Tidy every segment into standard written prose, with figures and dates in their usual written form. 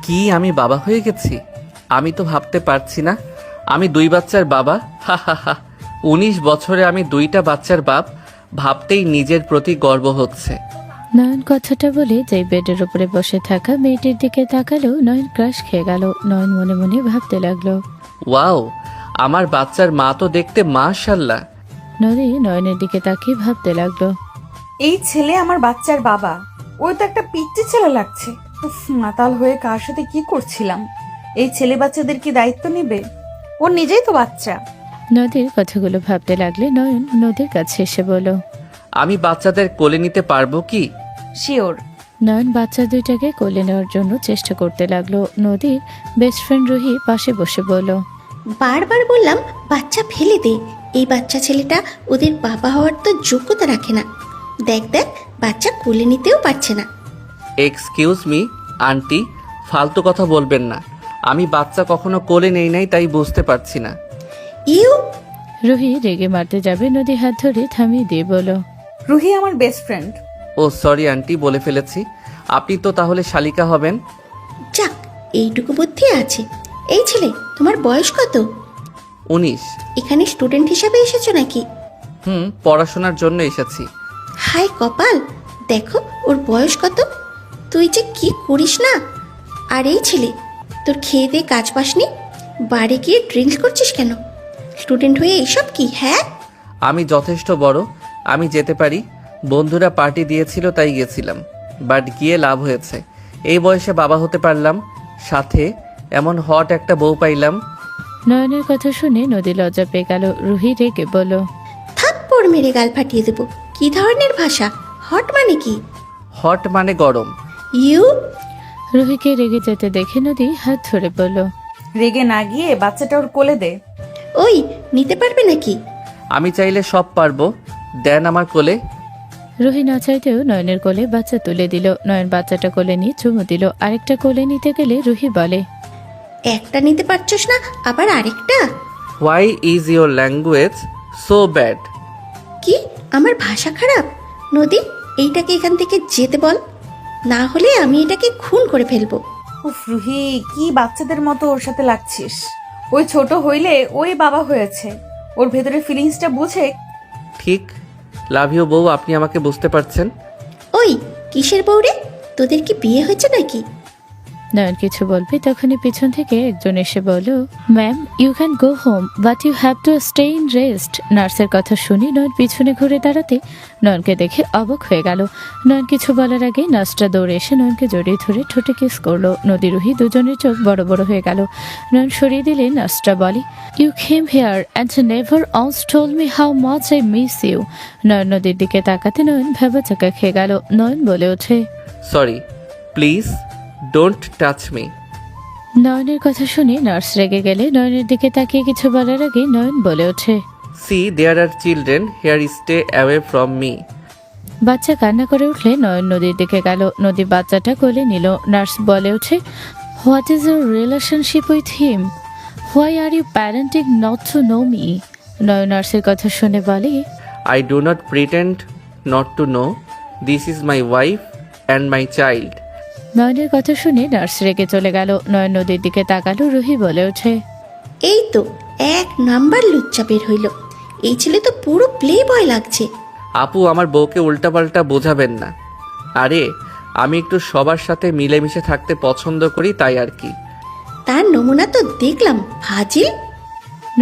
কি আমি বাবা হয়ে গেছি? আমি তো ভাবতে পারছি না আমি 2 বাচ্চার বাবা। হা হা হা। 19 বছরে আমি 2টা বাচ্চার বাপ, ভাবতেই নিজের প্রতি গর্ব হচ্ছে। নয়ন কথাটা বলে যেই বেডের উপরে বসে থাকা মেয়েটির দিকে তাকালো, নয়ন ক্রাশ খেয়ে গেল। নয়ন মনে মনে ভাবতে লাগলো। ওয়াও, আমার বাচ্চার মা তো দেখতে মাশাআল্লাহ। নদী নয়নের দিকে তাকিয়ে ভাবতে লাগলো। এই ছেলে আমার বাচ্চার বাবা। ওই তো একটা পিচ্চি ছেলে লাগছে। উফ, মাতাল হয়ে কার সাথে কি করছিলাম। এই ছেলে বাচ্চাদের কি দায়িত্ব নেবে? ও নিজেই তো বাচ্চা। নদীর কথাগুলো ভাবতে লাগলে নয়ন নদীর কাছে এসে বলল। আমি বাচ্চাদের কোলে নিতে পারবো কি? শিওর। নয়ন বাচ্চা দুইটাকে কোলে নেওয়ার জন্য চেষ্টা করতে লাগলো। নদীর বেস্ট ফ্রেন্ড রুহি পাশে বসে বলল। বারবার বললাম বাচ্চা ফেলে দে, এই বাচ্চা ছেলেটা ওদের বাবা হওয়ার তো যোগ্যতা রাখে না। দেখ দেখ, বাচ্চা কোলে নিতেও পারছে না। এক্সকিউজ মি আন্টি, ফালতু কথা বলবেন না। আমি বাচ্চা কখনো কোলে নেই নাই, তাই বুঝতে পারছি না। ইউ, রুহি রেগে মারতে যাবে, নদী হাত ধরে থামিয়ে দিয়ে বলল। রুহি আমার বেস্ট ফ্রেন্ড। ও সরি আন্টি, বলে ফেলেছি। আপনি তো তাহলে শালিকা হবেন। যাক, এইটুকু বুদ্ধি আছে। এই ছেলে, তোমার বয়স কত? 19। এখানে স্টুডেন্ট হিসাবে এসেছো নাকি? পড়াশোনার জন্য এসেছি। হায় কপাল, দেখো ওর বয়স কত। তুই যে কি করিস না। আর এই ছেলে, তোর খেয়ে দিয়ে কাজ পাসনি, বাড়ি গিয়ে ড্রিঙ্কস করছিস কেন? স্টুডেন্ট হয়ে এইসব কি? হ্যাঁ, আমি যথেষ্ট বড়, আমি যেতে পারি। বন্ধুরা পার্টি দিয়েছিল তাই গেছিলাম, বাট গিয়ে লাভ হয়েছে। এই বয়সে বাবা হতে পারলাম, সাথে এমন হট একটা বউ পাইলাম। নয়নের কথা শুনে নদী লজ্জা পেয়ে গেল। রুহি রেগে বলল। থাপ্পড় মেরে গাল ফাটিয়ে দেবো। কি ধরনের ভাষা? হট মানে কি? হট মানে গরম। ইউ, রুহিকে রেগে যেতে দেখে নদী হাত ধরে বলল। রেগে না গিয়ে বাচ্চাটা ওর কোলে দে। ওই নিতে পারবে নাকি? আমি চাইলে সব পারবো, দেন আমার কোলে। রুহি না চাইতেও নয়নের কোলে বাচ্চা তুলে দিল। নয়ন বাচ্চাটা কোলে নিয়ে চুমু দিল। আরেকটা কোলে নিতে গেলে রুহি বলে। একটা নিতে পারছস না, আবার আরেকটা? Why is your language so bad? কি, আমার ভাষা খারাপ? নদী, এইটাকে এখান থেকে যেতে বল, না হলে আমি এটাকে খুন করে ফেলবো। উফ রুহি, কি বাচ্চাদের মতো ওর সাথে লাগছিস। ওই ছোট হইলে ওই বাবা হয়েছে, ওর ভেতরে ফিলিংসটা বুঝে। ঠিক, লাভ ইউ বউ, আপনি আমাকে বুঝতে পারছেন। ওই কিসের বউরে? তোদের কি বিয়ে হয়েছে নাকি? নয়ন কিছু বলবে তখনই পিছন থেকে একজন এসে বলল। Ma'am, you can go home but you have to stay in rest. নার্সের কথা শুনে নয়ন পিছনে ঘুরে দাঁড়াতে নয়নকে দেখে অবাক হয়ে গেল। নয়ন কিছু বলার আগে নার্সটা দৌড়ে এসে নয়নকে জড়িয়ে ধরে ঠোঁটে কিস করলো। নদী রুহি দুজনের চোখ বড় বড় হয়ে গেল। নয়ন সরিয়ে দিলে নার্সটা বলে, you came here and never always told me how much I miss you. Nayan নদীর দিকে তাকাতে নয়ন ভেবাচাকা খেয়ে গেল। নয়ন বলে ওঠে, sorry, please don't touch me. নয়নের কথা শুনে নার্স রেগে গেলে নয়নের দিকে তাকিয়ে কিছু বলার আগে নয়ন বলে ওঠে, see there are children here, stay away from me. বাচ্চা কান্না করে উঠলে নয়ন নদীর দিকে গেল। নদী বাচ্চাটা কোলে নিল। নার্স বলে ওঠে, what is your relationship with him? Why are you parenting not to know me? Nayan নার্সের কথা শুনে বলে, I do not pretend not to know. This is my wife and my child. নয়নের কথা শুনে নার্স রেগে চলে গেল। নয়ন নদীর দিকে তাকালো। রুহি বলে ওঠে, এই তো এক নাম্বার লুচ্চা বের হইল। এই ছেলে তো পুরো প্লে বয় লাগছে। আপু, আমার বউকে উল্টাপাল্টা বোঝাবেন না। আরে, আমি একটু সবার সাথে মিলেমিশে থাকতে পছন্দ করি, তাই আর কি। তার নমুনা তো দেখলাম, ফাজিল।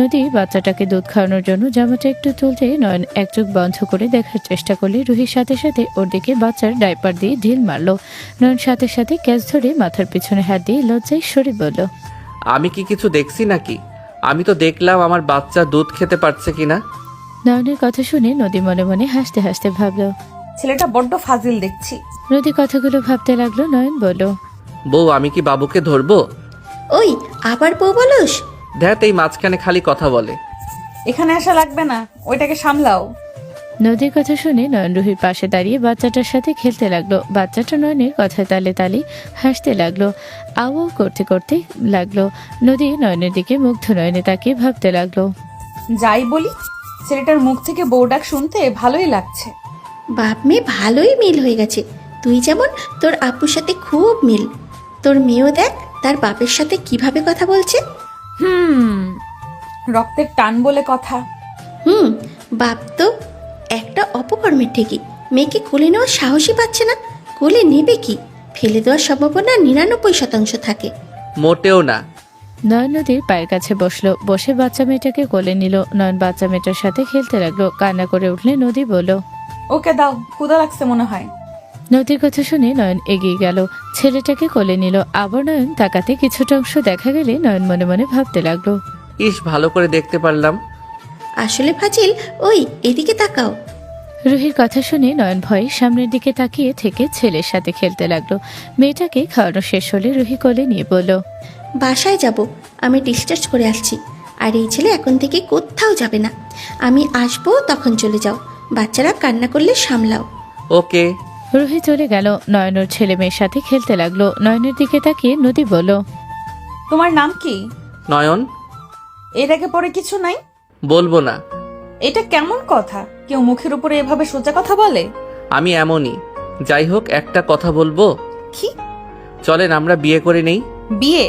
নদী বাচ্চাটাকে দুধ খাওয়ানোর জন্য জামাটা একটু তুলতে নয়ন এক চোখ বন্ধ করে দেখার চেষ্টা করলে রুহির সাথে সাথে ওর দিকে বাচ্চার ডাইপার দিয়ে ঢিল মারলো। নয়ন সাথে সাথে ক্যাচ ধরে মাথার পিছনে হাত দিয়ে লজ্জায় সরে বলল, আমি কি কিছু দেখছি নাকি? আমি তো দেখলাম আমার বাচ্চা দুধ খেতে পারছে কিনা। নয়নের কথা শুনে নদী মনে মনে হাসতে হাসতে ভাবলো। ছেলেটা বড্ড ফাজিল দেখছি। নদী কথাগুলো ভাবতে লাগলো। নয়ন বলল, বউ, আমি কি বাবুকে ধরবো? ওই আবার বউ বলস? ধ্যাত, এই মাঝখানে খালি কথা বলে। এখানে আসা লাগবে না, ওইটাকে সামলাও। নদীর কথা শুনে নয়ন রুহির পাশে দাঁড়িয়ে বাচ্চাটার সাথে খেলতে লাগলো। বাচ্চাটা নয়নের কথায় তালে তালে হাসতে লাগলো, আও করতে করতে লাগলো। নদী নয়নের দিকে মুগ্ধ নয়নে তাকিয়ে ভাবতে লাগলো। যাই বলি, ছেলেটার মুখ থেকে বউ ডাক শুনতে ভালোই লাগছে। বাপ মেয়ে ভালোই মিল হয়ে গেছে। তুই যেমন, তোর আপুর সাথে খুব মিল। তোর মেয়েও দেখ তার বাপের সাথে কিভাবে কথা বলছে? রক্তের টান বলে কথা। বাপ তো একটা অপকর্মের ঠিকই, মেয়েকে কোলে নেওয়ার সাহসই পাচ্ছে না। কোলে নেবে কি? ফেলে দেওয়ার সম্ভাবনা 99% থাকে। মোটেও না। নয়ন নদীর পায়ের কাছে বসলো, বসে বাচ্চা মেয়েটাকে কোলে নিল। নয়ন বাচ্চা মেয়েটার সাথে খেলতে লাগলো। কান্না করে উঠলে নদী বলল, ওকে দাও, ক্ষুধা লাগছে মনে হয়। নদীর কথা শুনে নয়ন এগিয়ে গেল, ছেলেটাকে কোলে নিল। আবার নয়ন তাকাতে কিছুটা অংশ দেখা গেলে নয়ন মনে মনে ভাবতে লাগলো, ইস, ভালো করে দেখতে পারলাম। আসলে ফাজিল, ওই এদিকে তাকাও। রুহির কথা শুনে নয়ন ভয়ে সামনের দিকে তাকিয়ে থেকে ছেলের সাথে খেলতে লাগলো। মেয়েটাকে খাওয়ানো শেষ হলে রুহি কোলে নিয়ে বলল, বাসায় যাব, আমি ডিসচার্জ করে আসছি। আর এই ছেলে এখন থেকে কোথাও যাবে না। আমি আসবো, তখন চলে যাও। বাচ্চারা কান্না করলে সামলাও। ওকে। রুহি চলে গেল। নয়ন ওর ছেলে মেয়ের সাথে খেলতে লাগলো। নয়নের দিকে তাকিয়ে নদী বলল, তোমার নাম কি? নয়ন। এটাকে পরে কিছু নাই? বলবো না। এটা কেমন কথা? কেউ মুখের উপরে এভাবে সোজা কথা বলে? আমি এমনই। যাই হোক, একটা কথা বলবো। কি? চলেন আমরা বিয়ে করে নেই। বিয়ে?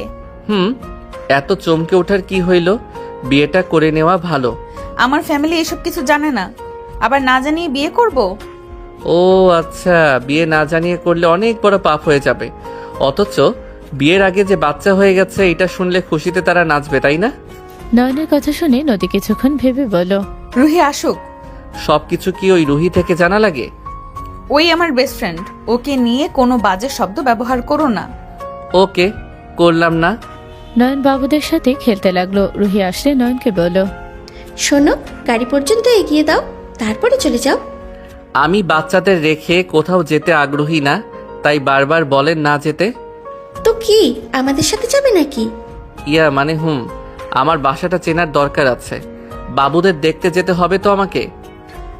এত চমকে ওঠার কি হইল? বিয়েটা করে নেওয়া ভালো। আমার ফ্যামিলি এসব কিছু জানে না, আবার না জানিয়ে বিয়ে করব? ও আচ্ছা, বিয়ে না জানিয়ে করলে অনেক বড় পাপ হয়ে যাবে। অথচ বিয়ের আগে যে বাচ্চা হয়ে গেছে এটা শুনলে খুশিতে তারা নাচবে, তাই না? নয়নের কথা শুনে নদী কিছুক্ষণ ভেবে বলল, রুহি আসুক। সবকিছু কি ওই রুহি থেকে জানা লাগে? ওই আমার বেস্ট ফ্রেন্ড, ওকে নিয়ে কোনো বাজে শব্দ ব্যবহার করো না। ওকে, করলাম না। নয়ন বাবুদের সাথে খেলতে লাগলো। রুহি আসলে নয়নকে বলল, শোনো, গাড়ি পর্যন্ত এগিয়ে দাও, তারপরে চলে যাও। আমি বাচ্চাদের রেখে কোথাও যেতে আগ্রহী না, তাই বারবার বলেন না যেতে। তো কি আমাদের সাথে যাবে নাকি? ইয়া মানে আমার বাসাটা চেনার দরকার আছে। বাবুদের দেখতে যেতে হবে তো আমাকে।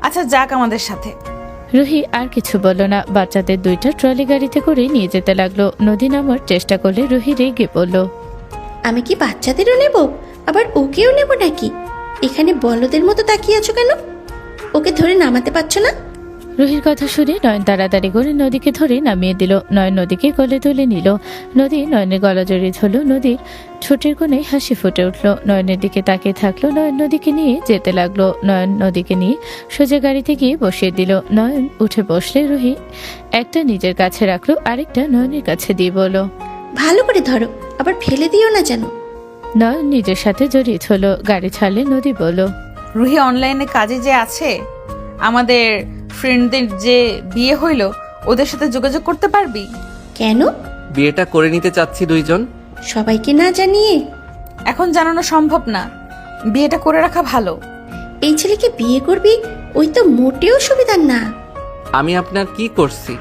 আচ্ছা যাক আমাদের সাথে। রুহি আর কিছু বলল না। বাচ্চাদের দুইটা ট্রলি গাড়িতে করে নিয়ে যেতে লাগলো। নদী নামার চেষ্টা করলে রুহি রেগে বলল, আমি কি বাচ্চাদেরও নেব, আবার ওকেও নেব নাকি? এখানে বলদের মতো তাকিয়ে আছো কেন? ওকে ধরে নামাতে পারছো না? রুহির কথা শুনে নয়ন তাড়াতাড়ি করে নদীকে ধরে নামিয়ে দিল। নয়ন নদীকে কোলে তুলে নিল। নদী নয়নের গলা জড়িয়ে ধরল। নদীর ঠোঁটের কোণে হাসি ফুটে উঠল। নয়নের দিকে তাকিয়ে থাকলো। নয়ন নদীকে নিয়ে যেতে লাগলো। নয়ন নদীকে নিয়ে সোজা গাড়িতে গিয়ে বসিয়ে দিল। নয়ন উঠে বসলে রুহি একটা নিজের কাছে রাখলো, আরেকটা নয়নের কাছে দিয়ে বলল, ভালো করে ধরো, আবার ফেলে দিও না যেন। নয়ন নিজের সাথে জড়িয়ে ধরল। গাড়ি ছাড়লে নদী বলল, রুহি অনলাইনে কাজে যে আছে, আমাদের ফ্রেন্ডদের যে বিয়ে হইল ওদের সাথে যোগাযোগ করতে পারবি? কেন? বিয়েটা করে নিতে চাচ্ছি দুইজন। সবাইকে না জানিয়ে? এখন জানানো সম্ভব না, বিয়েটা করে রাখা ভালো। এই ছেলেকে বিয়ে করবি, ওই তো মোটেও সুবিধার না। আমি আপনার কি করছি?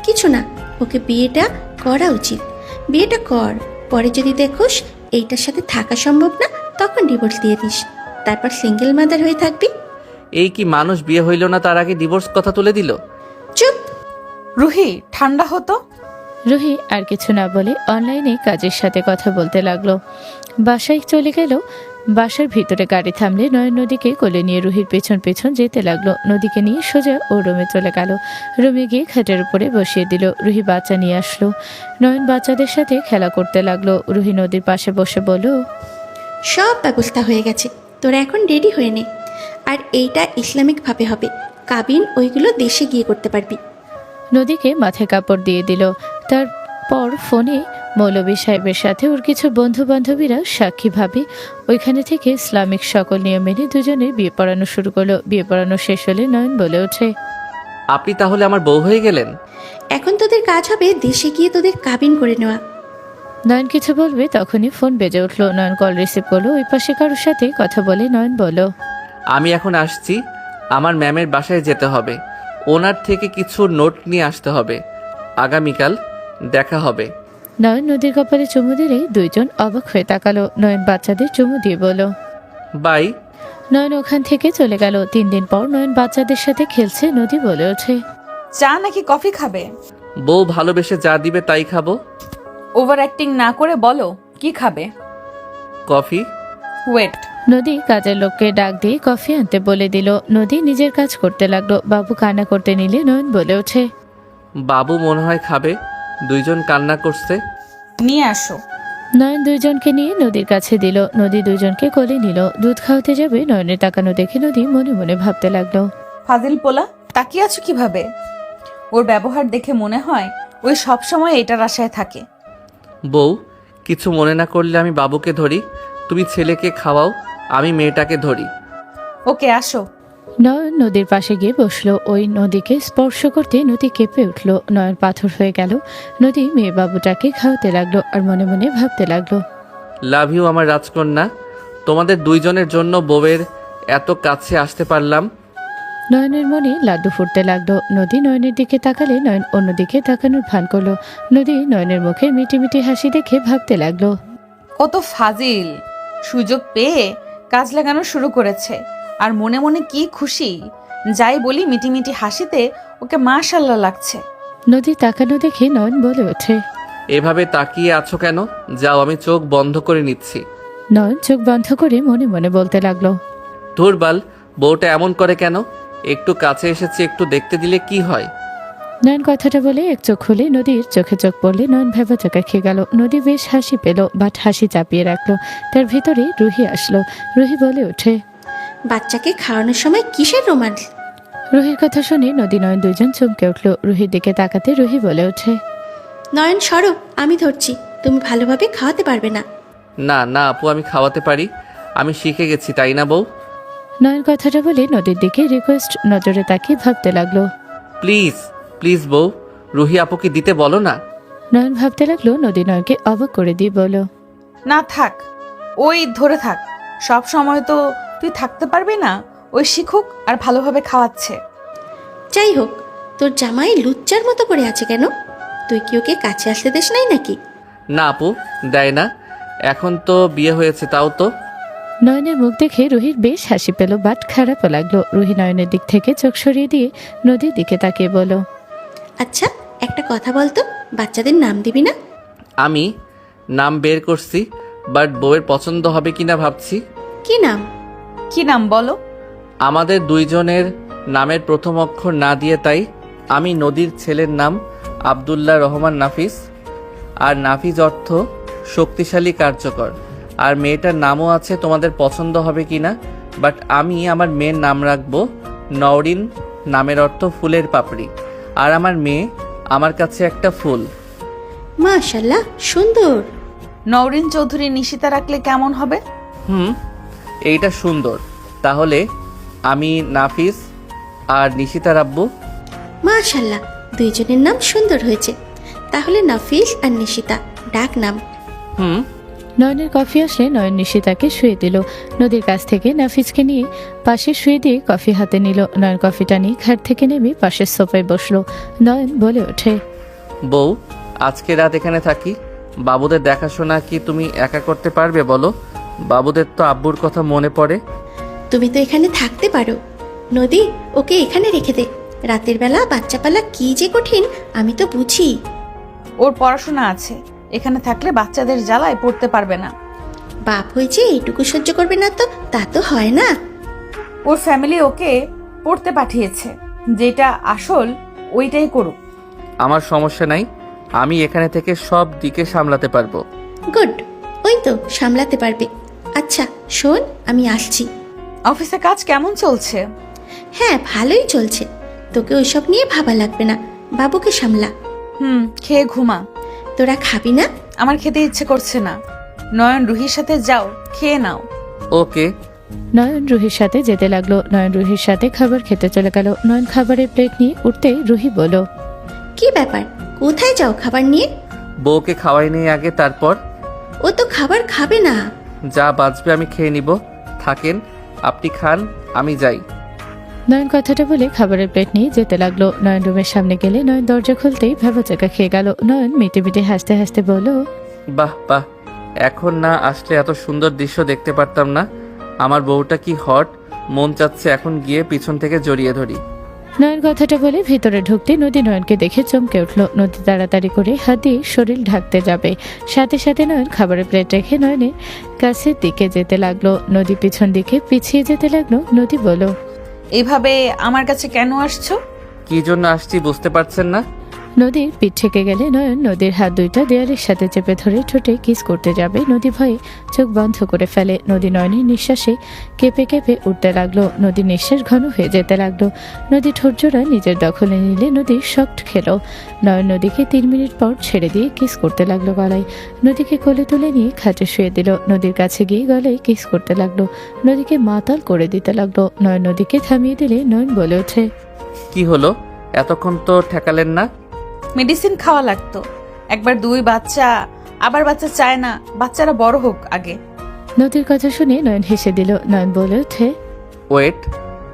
কিছু না, ওকে বিয়েটা করা উচিত। বিয়েটা কর, পরে যদি দেখোস এইটার সাথে থাকা সম্ভব না, তখন ডিভোর্স দিয়ে দিস। তারপর সিঙ্গেল মাদার হয়ে থাকবি। এই কি মানুষ, বিয়ে হইল না তার আগে ডিভোর্স কথা তুলে দিল? চুপ। রুহি ঠান্ডা হতো। রুহি আর কিছু না বলে অনলাইনে কাজের সাথে কথা বলতে লাগলো। বাসায় চলে গেল। বাসার ভিতরে গাড়ি থামলে নয়ন নদীকে কোলে নিয়ে রুহির পেছন পেছন যেতে লাগলো। নদীকে নিয়ে সোজা ও রুমে চলে গেল। রুমে গিয়ে খাটের উপরে বসিয়ে দিল। রুহি বাচ্চা নিয়ে আসলো। নয়ন বাচ্চাদের সাথে খেলা করতে লাগলো। রুহি নদীর পাশে বসে বলল, সব ব্যবস্থা হয়ে গেছে, তোরা এখন রেডি হয়ে নে। আর এইটা ইসলামিকভাবে হবে, কাবিন ওইগুলো দেশে গিয়ে করতে পারবি। নদীকে মাথায় কাপড় দিয়ে দিল। তারপর ফোনে মৌলভী সাহেবের সাথে ওর কিছু বন্ধু বান্ধবীরা সাক্ষী ভাবে ওইখানে থেকে ইসলামিক সকল নিয়ম মেনে দুজনে বিয়ে পড়ানো শুরু করলো। বিয়ে পড়ানো শেষ হলে নয়ন বলে ওঠে, আপনি তাহলে আমার বউ হয়ে গেলেন। এখন তোদের কাজ হবে দেশে গিয়ে তোদের কাবিন করে নেওয়া। নয়ন কিছু বলবে তখনই ফোন বেজে উঠলো। নয়ন কল রিসিভ করলো। ওই পাশে কারোর সাথে কথা বলে নয়ন বলল, আমি এখন আসছি, আমার ম্যামের বাসায় যেতে হবে। ওনার থেকে কিছু নোট নিয়ে আসতে হবে। আগামীকাল দেখা হবে। নয়ন নদীর কপালে চুমু দিলেই দুইজন অবাক হয়ে তাকালো। নয়ন বাচ্চাদের চুমু দিয়ে বলল, বাই। নয়ন ওখান থেকে চলে গেল। 3 দিন পর নয়ন বাচ্চাদের সাথে খেলছে। নদী বলে ওঠে, চা নাকি কফি খাবে? বউ ভালোবেসে যা দিবে তাই খাবো। ওভার অ্যাক্টিং না করে বলো কি খাবে। কফি। ওয়েট। নদী কাজের লোককে ডাক দিয়ে কফি আনতে বলে দিল। নদী নিজের কাজ করতে লাগলো। বাবু কান্না করতে নিলে নয়ন বলে ওঠে, বাবু মনে হয় খাবে, দুইজন কান্না করছে। নিয়ে আসো। নয়ন দুইজনকে নিয়ে নদীর কাছে দিল। নদী দুইজনকে কোলে নিল। দুধ খাওয়াতে যাবে নয়নের তাকানো দেখে নদী মনে মনে ভাবতে লাগলো। ফাজিল পোলা, তাকিয়ে আছো কিভাবে? ওর ব্যবহার দেখে মনে হয় ওই সব সময় এটার আশায় থাকে। বউ, কিছু মনে না করলে আমি বাবুকে ধরি, তুমি ছেলেকে খাওয়াও, আমি মেয়েটাকে ধরি। ওকে, আসো। নয়ন নদীর পাশে গিয়ে বসলো। ওই নদীকে স্পর্শ করতে নদী কেঁপে উঠল। নয়ন পাথর হয়ে গেল। নদী মেয়ে বাবুটাকে খাওয়াতে লাগলো আর মনে মনে ভাবতে লাগলো। লাভ ইউ আমার রাজকন্যা, তোমাদের দুইজনের জন্য বউয়ের এত কাছে আসতে পারলাম। নয়নের মনে লাড্ডু ফুটতে লাগলো। নদী নয়নের দিকে তাকালে নয়ন অন্যদিকে তাকানোর ভান করলো। নদী নয়নের মুখে মিটি মিটি হাসি দেখে ভাবতে লাগলো। কত ফাজিল, সুযোগ পেয়ে কাজ লাগানো শুরু করেছে আর মনে মনে কি খুশি। যাই বলি মিটি মিটি হাসিতে ওকে মাশাআল্লাহ লাগছে। নদী তাকানো দেখে নয়ন বলে ওঠে। এভাবে তাকিয়ে আছো কেন? যাও, আমি চোখ বন্ধ করে নিচ্ছি। নয়ন চোখ বন্ধ করে মনে মনে বলতে লাগলো। ধুরবাল, বউটা এমন করে কেন? একটু কাছে এসেছে, একটু দেখতে দিলে কি হয়? নয়ন কথাটা বলে এক চোখ খুলে নদীর চোখে চোখ পড়লে নয়ন ভেবা চোখে খেয়ে গেল। নদী বেশ হাসি পেল, বাট হাসি চাপিয়ে রাখলো। তার ভিতরে রুহি আসলো। রুহি বলে ওঠে। বাচ্চাকে খাওয়ানোর সময় কিসের রোমান্স? রুহির কথা শুনে নদী নয়ন দুজন চমকে উঠল। রুহির দিকে তাকাতে রুহি বলে ওঠে। নয়ন সরো, আমি ধরছি, তুমি ভালোভাবে খাওয়াতে পারবে না। না না আপু, আমি খাওয়াতে পারি, আমি শিখে গেছি, তাই না বউ? নয়ন কথাটা বলে নদীর দিকে রিকোয়েস্ট নজরে তাকিয়ে ভাবতে লাগলো। প্লিজ প্লিজ বউ, রুহি আপুকে দিতে বলো না। নয়ন ভাবতে লাগলো। নদী নয়নকে অবাক করে দিয়ে বলল। না থাক, ওই ধরে থাক, সব সময় তো তুই থাকতে পারবি না। ওই শিখুক আর ভালোভাবে খাওয়াচ্ছে। যাই হোক, তোর জামাই লুচ্চার মতো করে আছে কেন? তুই কি ওকে কাছে আসতে দেশ নাই নাকি? না আপু, দেয় না, এখন তো বিয়ে হয়েছে তাও তো। নয়নের মুখ দেখে রুহির বেশ হাসি পেল, বাট খারাপও লাগলো। রুহি নয়নের দিক থেকে চোখ সরিয়ে দিয়ে নদীর দিকে তাকিয়ে বলল। আচ্ছা, একটা কথা বলতো, বাচ্চাদের নাম দিবি না? আমি নাম বের করছি, বাট বউয়ের পছন্দ হবে কিনা ভাবছি। কি নাম? কি নাম বলো? আমাদের দুইজনের নামের প্রথম অক্ষর না দিয়ে, তাই আমি নদীর ছেলের নাম আব্দুল্লাহ রহমান নাফিস, আর নাফিস অর্থ শক্তিশালী কার্যকর, আর মেয়েটার নামও আছে, তোমাদের পছন্দ হবে কিনা, বাট আমি আমার মেয়ের নাম রাখবো নওরিন, নামের অর্থ ফুলের পাপড়ি, আর আমার মেয়ে আমার কাছে একটা ফুল। মাশাআল্লাহ, সুন্দর। নওরিন চৌধুরী নিশিতা রাখলে কেমন হবে? এইটা সুন্দর, তাহলে আমি নাফিস আর নিশিতা রাখবো। মাশাআল্লাহ, দুইজনের নাম সুন্দর হয়েছে। তাহলে নাফিস আর নিশিতা ডাক নাম। নয়নের কফি আসলে নয়ন নিশিতাকে শুয়ে দিল। নদীর কাছ থেকে নাফিসকে নিয়ে পাশে শুয়ে দিয়ে কফি হাতে নিল। নয়ন কফিটা নিয়ে ঘাট থেকে নেমে পাশের সোফায় বসলো। নয়ন বলে ওঠে। বউ, আজকে রাত এখানে থাকি, বাবুদের দেখাশোনা কি তুমি একা করতে পারবে বলো? বাবুদের তো আব্বুর কথা মনে পড়ে। তুমি তো এখানে থাকতে পারো। নদী, ওকে এখানে রেখে দে। রাতের বেলা বাচ্চা পালা কি যে কঠিন আমি তো বুঝি। ওর পড়াশোনা আছে, এখানে থাকলে বাচ্চাদের জ্বালায় পড়তে পারবে না। বাপ হয়েছে এইটুকু সহ্য করবে না তো তা তো হয় না। ওর ফ্যামিলি ওকে পড়তে পাঠিয়েছে, যেটা আসল ওইটাই করুক। আমার সমস্যা নাই, আমি এখানে থেকে সব দিকে সামলাতে পারবো। গুড, ওই তো সামলাতে পারবে। আচ্ছা শোন, আমি আসছি। অফিসে কাজ কেমন চলছে? হ্যাঁ, ভালোই চলছে। তোকে ওইসব নিয়ে ভাবা লাগবে না, বাবুকে সামলা। খেয়ে ঘুমা। তোরা খাবি না? আমার খেতে ইচ্ছে করছে না। নয়ন রুহির সাথে যাও, খেয়ে নাও। ওকে। নয়ন রুহির সাথে যেতে লাগলো। নয়ন রুহির সাথে খাবার খেতে চলে গেল। নয়ন খাবারের প্লেট নিয়ে উঠতেই রুহি বলল। কি ব্যাপার, কোথায় যাও খাবার নিয়ে? বউকে খাওয়াই নেই আগে, তারপর। ও তো খাবার খাবে না। যা বাঁচবে আমি খেয়ে নিব, থাকেন, আপনি খান, আমি যাই। নয়ন কথাটা বলে খাবারের প্লেট নিয়ে যেতে লাগলো। নয়ন রুমের সামনে গেলে নয়ন দরজা খুলতেই ভেবাচাকা খেয়ে গেল। নয়ন মিটে মিটে হাসতে হাসতে বলল। বাহ বাহ, এখন না আসলে এত সুন্দর দৃশ্য দেখতে পারতাম না। আমার বউটা কি হট, মন চাচ্ছে এখন গিয়ে পিছন থেকে জড়িয়ে ধরি। নয়ন কথাটা বলে ভিতরে ঢুকতে নদী নয়নকে দেখে চমকে উঠল। নদী তাড়াতাড়ি করে হাত দিয়ে শরীর ঢাকতে যাবে, সাথে সাথে নয়ন খাবারের প্লেট রেখে নয়নের কাছের দিকে যেতে লাগলো। নদী পিছন দিকে পিছিয়ে যেতে লাগলো। নদী বলল। এইভাবে আমার কাছে কেন আসছো? কি জন্য আসছি বুঝতে পারছেন না? নদীর পিঠ থেকে গেলে নয়ন নদীর হাত দুইটা দেয়ালের সাথে চেপে ধরে ঠোঁটে কিস করতে যাবে। নদী ভয়ে চোখ বন্ধ করে ফেলে। নদী নয়নের নিঃশ্বাসে কেঁপে কেঁপে উঠতে লাগলো। নদীর নিঃশ্বাস ঘন হয়ে যেতে লাগলো। নদী ঠোঁট জোড়া নিজের দখলে নিলে নদী শক্ট খেল। নয়ন নদীকে 3 মিনিট পর ছেড়ে দিয়ে কিস করতে লাগলো গলায়। নদীকে কোলে তুলে নিয়ে খাটে শুয়ে দিল। নদীর কাছে গিয়ে গলায় কিস করতে লাগলো। নদীকে মাতাল করে দিতে লাগলো। নয়ন নদীকে থামিয়ে দিলে নয়ন বলে ওঠে, কি হলো? এতক্ষণ তো ঠেকালেন না। মেডিসিন খাওয়া লাগতো। একবার 2 বাচ্চা, আবার বাচ্চা চায় না, বাচ্চারা বড় হোক আগে। নদীর কথা শুনে নয়ন হেসে দিল। নয়ন বলে ওঠে, ওয়েট,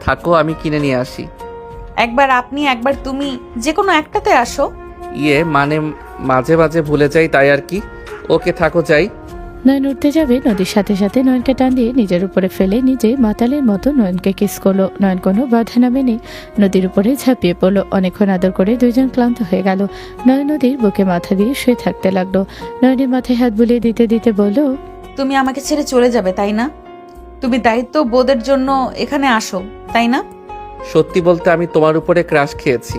থাকো, আমি কিনে নিয়ে আসি। একবার আপনি, একবার তুমি, যে কোনো একটাতে আসো। মানে মাঝে মাঝে ভুলে যাই, তাই আর কি। ওকে, থাকো, যাই। নয়ন উঠতে যাবে, নদীর সাথে সাথে নয়নকে টান দিয়ে নিজের উপরে ফেলে নিজে মাতালের মতো নয়নকে কিস করলো। নয়ন কোনো বাধা না মেনে নদীর উপরে ঝাঁপিয়ে পড়লো। অনেকক্ষণ আদর করে দুইজন ক্লান্ত হয়ে গেল। নয়ন নদীর বুকে মাথা দিয়ে শুয়ে থাকতে লাগলো। নয়নের মাথায় হাত বুলিয়ে দিতে দিতে বলল, তুমি আমাকে ছেড়ে চলে যাবে, তাই না? তুমি দায়িত্ব বোধের জন্য এখানে আসো, তাই না? সত্যি বলতে আমি তোমার উপরে ক্রাশ খেয়েছি।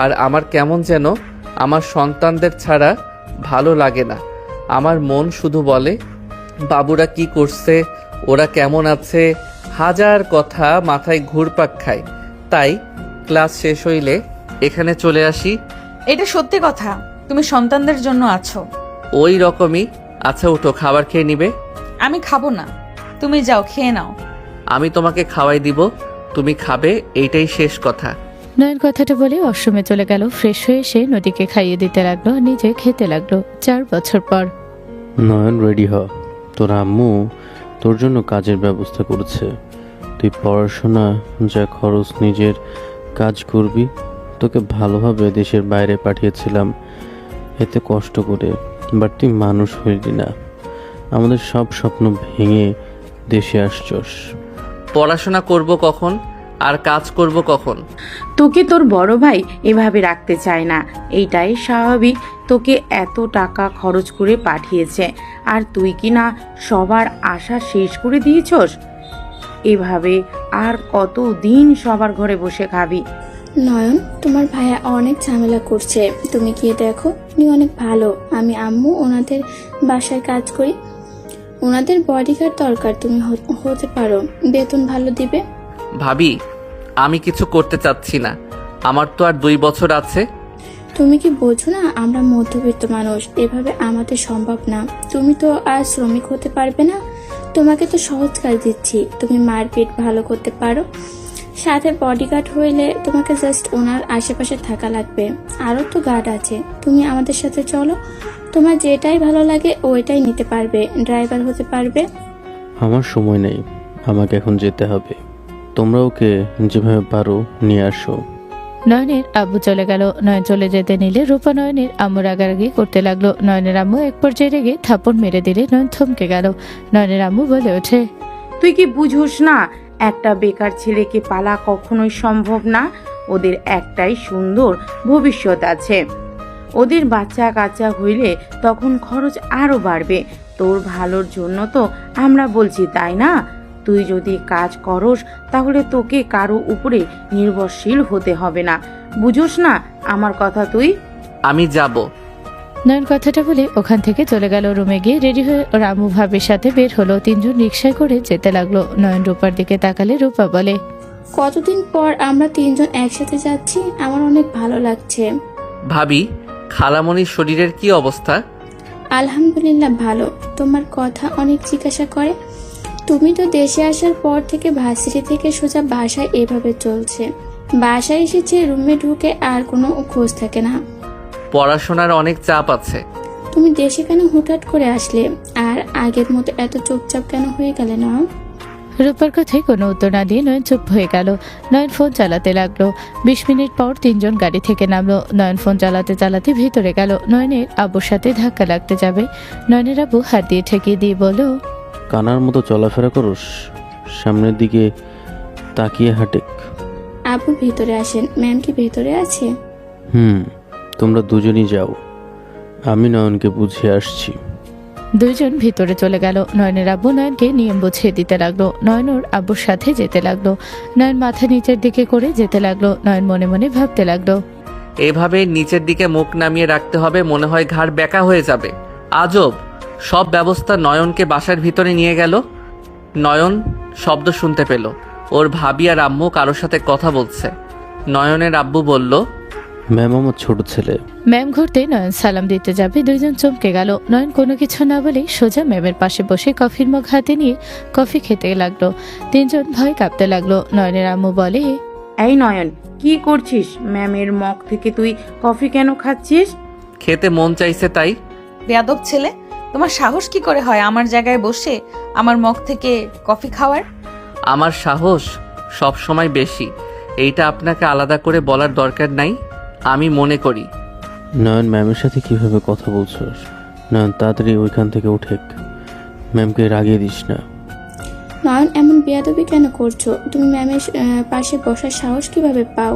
আর আমার কেমন যেন আমার সন্তানদের ছাড়া ভালো লাগে না। আমার মন শুধু বলে, বাবুরা কি করছে, ওরা কেমন আছে, হাজার কথা মাথায় ঘুরপাক খায়। তাই ক্লাস শেষ হইলে এখানে চলে আসি। এটা সত্যি কথা, তুমি সন্তানদের জন্য আছো। ওই রকমই। আচ্ছা, উঠো, খাবার খেয়ে নিবে। আমি খাবো না, তুমি যাও, খেয়ে নাও। আমি তোমাকে খাওয়াই দিব, তুমি খাবে, এইটাই শেষ কথা। নয়ন কথাটা বলে ওয়াশরুমে চলে গেল। ফ্রেশ হয়ে এসে নদীকে খাইয়ে দিতে লাগলো, নিজে খেতে লাগলো। 4 বছর পর। নয়ন, রেডি হ। তোর আম্মু তোর জন্য কাজের ব্যবস্থা করেছে। তুই পড়াশোনা যা খরচ নিজের কাজ করবি। তোকে ভালোভাবে দেশের বাইরে পাঠিয়েছিলাম এতে কষ্ট করে, বাট তুই মানুষ হইলি না। আমাদের সব স্বপ্ন ভেঙে দেশে আসছস। পড়াশোনা করব কখন আর কাজ করব কখন? তোকে তোর বড় ভাই এভাবে রাখতে চায় না, এইটাই স্বাভাবিক। তোকে এত টাকা খরচ করে পাঠিয়েছে, আর তুই কি না সবার আশা শেষ করে দিয়েছস? এভাবে আর কতদিন সবার ঘরে বসে খাবি? নয়ন, তোমার ভাইয়া অনেক ঝামেলা করছে, তুমি গিয়ে দেখো। উনি অনেক ভালো। আমি আম্মু ওনাদের বাসায় কাজ করি। ওনাদের বডিগার্ড দরকার, তুমি হতে পারো, বেতন ভালো দিবে। ভাবি, আমি কিছু করতে চাচ্ছি না। আমার তো আর 2 বছর আছে। তুমি কি বোঝো না, আমরা মধ্যবিত্ত মানুষ, এভাবে আমাদের সম্ভব না। তুমি তো আর শ্রমিক হতে পারবে না। তোমাকে তো সহজ কাজ দিচ্ছি, তুমি মারপিট ভালো করতে পারো। সাথে বডিগার্ড হইলে তোমাকে জাস্ট ওনার আশেপাশে থাকা লাগবে। আরও তো গার্ড আছে। তুমি আমাদের সাথে চলো, তোমার যেটাই ভালো লাগে ওইটাই নিতে পারবে, ড্রাইভার হতে পারবে। আমার সময় নেই, আমাকে এখন যেতে হবে। তোমরা ওকে যেভাবে পারো নিয়ে আসো। নয়নের আব্বু চলে গেল। নয়ন চলে যেতে নিলে রূপা নয়নের আম্মু রাগারাগি করতে লাগলো। নয়নের আম্মু এক পর্যায়ে রেগে থাপড় মেরে দিলে নয়ন থমকে গেল। নয়নের আম্মু বলে ওঠে, তুই কি বুঝোস না, একটা বেকার ছেলেকে পালা কখনোই সম্ভব না। ওদের একটাই সুন্দর ভবিষ্যৎ আছে। ওদের বাচ্চা কাচ্চা হইলে তখন খরচ আরো বাড়বে। তোর ভালোর জন্য তো আমরা বলছি, তাই না? তুই যদি কাজ করস তাহলে তোকে কারো উপরে নির্ভরশীল হতে হবে না। বুঝোস না আমার কথা তুই? আমি যাব। নয়ন কথাটা বলে ওখান থেকে চলে গেল। রুমে গিয়ে রেডি হয়ে ওর আম্মু ভাবির সাথে বের হলো। 3 জন রিক্সায় করে যেতে লাগলো। নয়ন রূপার দিকে তাকালে রূপা বলে, কতদিন পর আমরা 3 জন একসাথে যাচ্ছি, আমার অনেক ভালো লাগছে। ভাবি, খালামণির শরীরের কি অবস্থা? আলহামদুলিল্লাহ ভালো। তোমার কথা অনেক জিজ্ঞাসা করে। তুমি তো দেশে আসার পর থেকে ভার্সিটি থেকে সোজা বাসায় এভাবে চলছে। বাসায় এসেছে, রুমে ঢুকে আর কোনো খোঁজ থাকে না। পড়াশোনার অনেক চাপ আছে। তুমি দেশে কেন হুটহাট করে আসলে? আর আগের মতো এত চুপচাপ কেন হয়ে গেলে না? রূপার কথায় কোনো উত্তর না দিয়ে নয়ন চুপ হয়ে গেল। নয়ন ফোন চালাতে লাগলো। 20 মিনিট পর 3 জন গাড়ি থেকে নামলো। নয়ন ফোন চালাতে চালাতে ভিতরে গেল। নয়নের আব্বুর সাথে ধাক্কা লাগতে যাবে। নয়নের আব্বু হাত দিয়ে ঠেকিয়ে দিয়ে বলল, কানার মতো চলাফেরা করস, সামনের দিকে তাকিয়ে হাঁটেক। আপু ভিতরে আসেন। ম্যাম কি ভিতরে আছে? তোমরা দুজনই যাও, আমি নয়নকে বুঝিয়ে আসছি। 2 জন ভিতরে চলে গেল। নয়নের আব্বু নয়নকে নিয়ম বুঝিয়ে দিতে লাগলো। নয়ন ওর আব্বুর সাথে যেতে লাগলো। নয়ন মাথা নিচের দিকে করে যেতে লাগলো। নয়ন মনে মনে ভাবতে লাগলো, এভাবে নিচের দিকে মুখ নামিয়ে রাখতে হবে, মনে হয় ঘাড় বেঁকা হয়ে যাবে। আজব সব ব্যবস্থা। নয়নকে বাসার ভিতরে নিয়ে গেল। নয়ন শব্দ শুনতে পেল, ওর ভাবি আর আম্মু কারোর সাথে কথা বলছে। নয়নের আব্বু বলল, ম্যাম আমার ছোট ছেলে। ম্যাম ঘুরতে নয়ন সালাম দিতে যাবে, দুইজন চমকে গেল। নয়ন কোনো কিছু না বলেই সোজা ম্যামের পাশে বসে কফির মগ হাতে নিয়ে কফি খেতে লাগলো। তিনজন ভয় কাঁপতে লাগলো। নয়নের আম্মু বলে, এই নয়ন, কি করছিস? ম্যামের মগ থেকে তুই কফি কেন খাচ্ছিস? খেতে মন চাইছে তাই। বেয়াদব ছেলে, তোমার সাহস কি করে হয় আমার জায়গায় বসে আমার মগ থেকে কফি খাওয়ার? আমার সাহস সব সময় বেশি, এইটা আপনাকে আলাদা করে বলার দরকার নাই, আমি মনে করি। নয়ন, ম্যামের সাথে কিভাবে কথা বলছস? নয়ন, তাড়াতাড়ি ওইখান থেকে উঠেক, ম্যামকে রাগিয়ে দিস না। নয়ন, এমন বেয়াদবি কেন করছো? তুমি ম্যামের পাশে বসার সাহস কিভাবে পাও?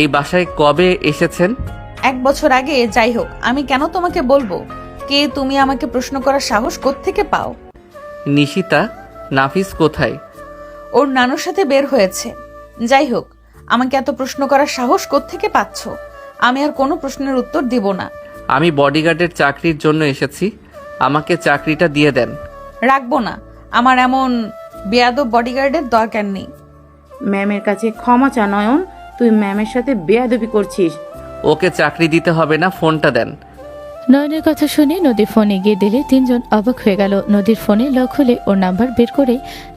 এই বাসায় কবে এসেছেন? 1 বছর আগে। যাই হোক, আমি কেন তোমাকে বলবো? কে তুমি? আমাকে প্রশ্ন করার সাহস কোত্থেকে পাও? নিশিতা, নাফিস কোথায়? ওর নানুর সাথে বের হয়েছে। যাই হোক, আমাকে এত প্রশ্ন করার সাহস কোত্থেকে পাচ্ছ? আমি আর কোনো প্রশ্নের উত্তর দিব না। আমি বডিগার্ডের চাকরির জন্য এসেছি, আমাকে চাকরিটা দিয়ে দেন। রাখবো না, আমার এমন বেয়াদব বডিগার্ডের দরকার নেই। ম্যামের কাছে ক্ষমা চা নয়ন, তুই ম্যামের সাথে বেয়াদবি করছিস। ওকে চাকরি দিতে হবে না, ফোনটা দেন। নয়নের কথা শুনে নদী ফোন এগিয়ে দিলে তিনজন অবাক হয়ে গেল। নদীর ফোনে লক খুলে ওর নাম্বার বের করে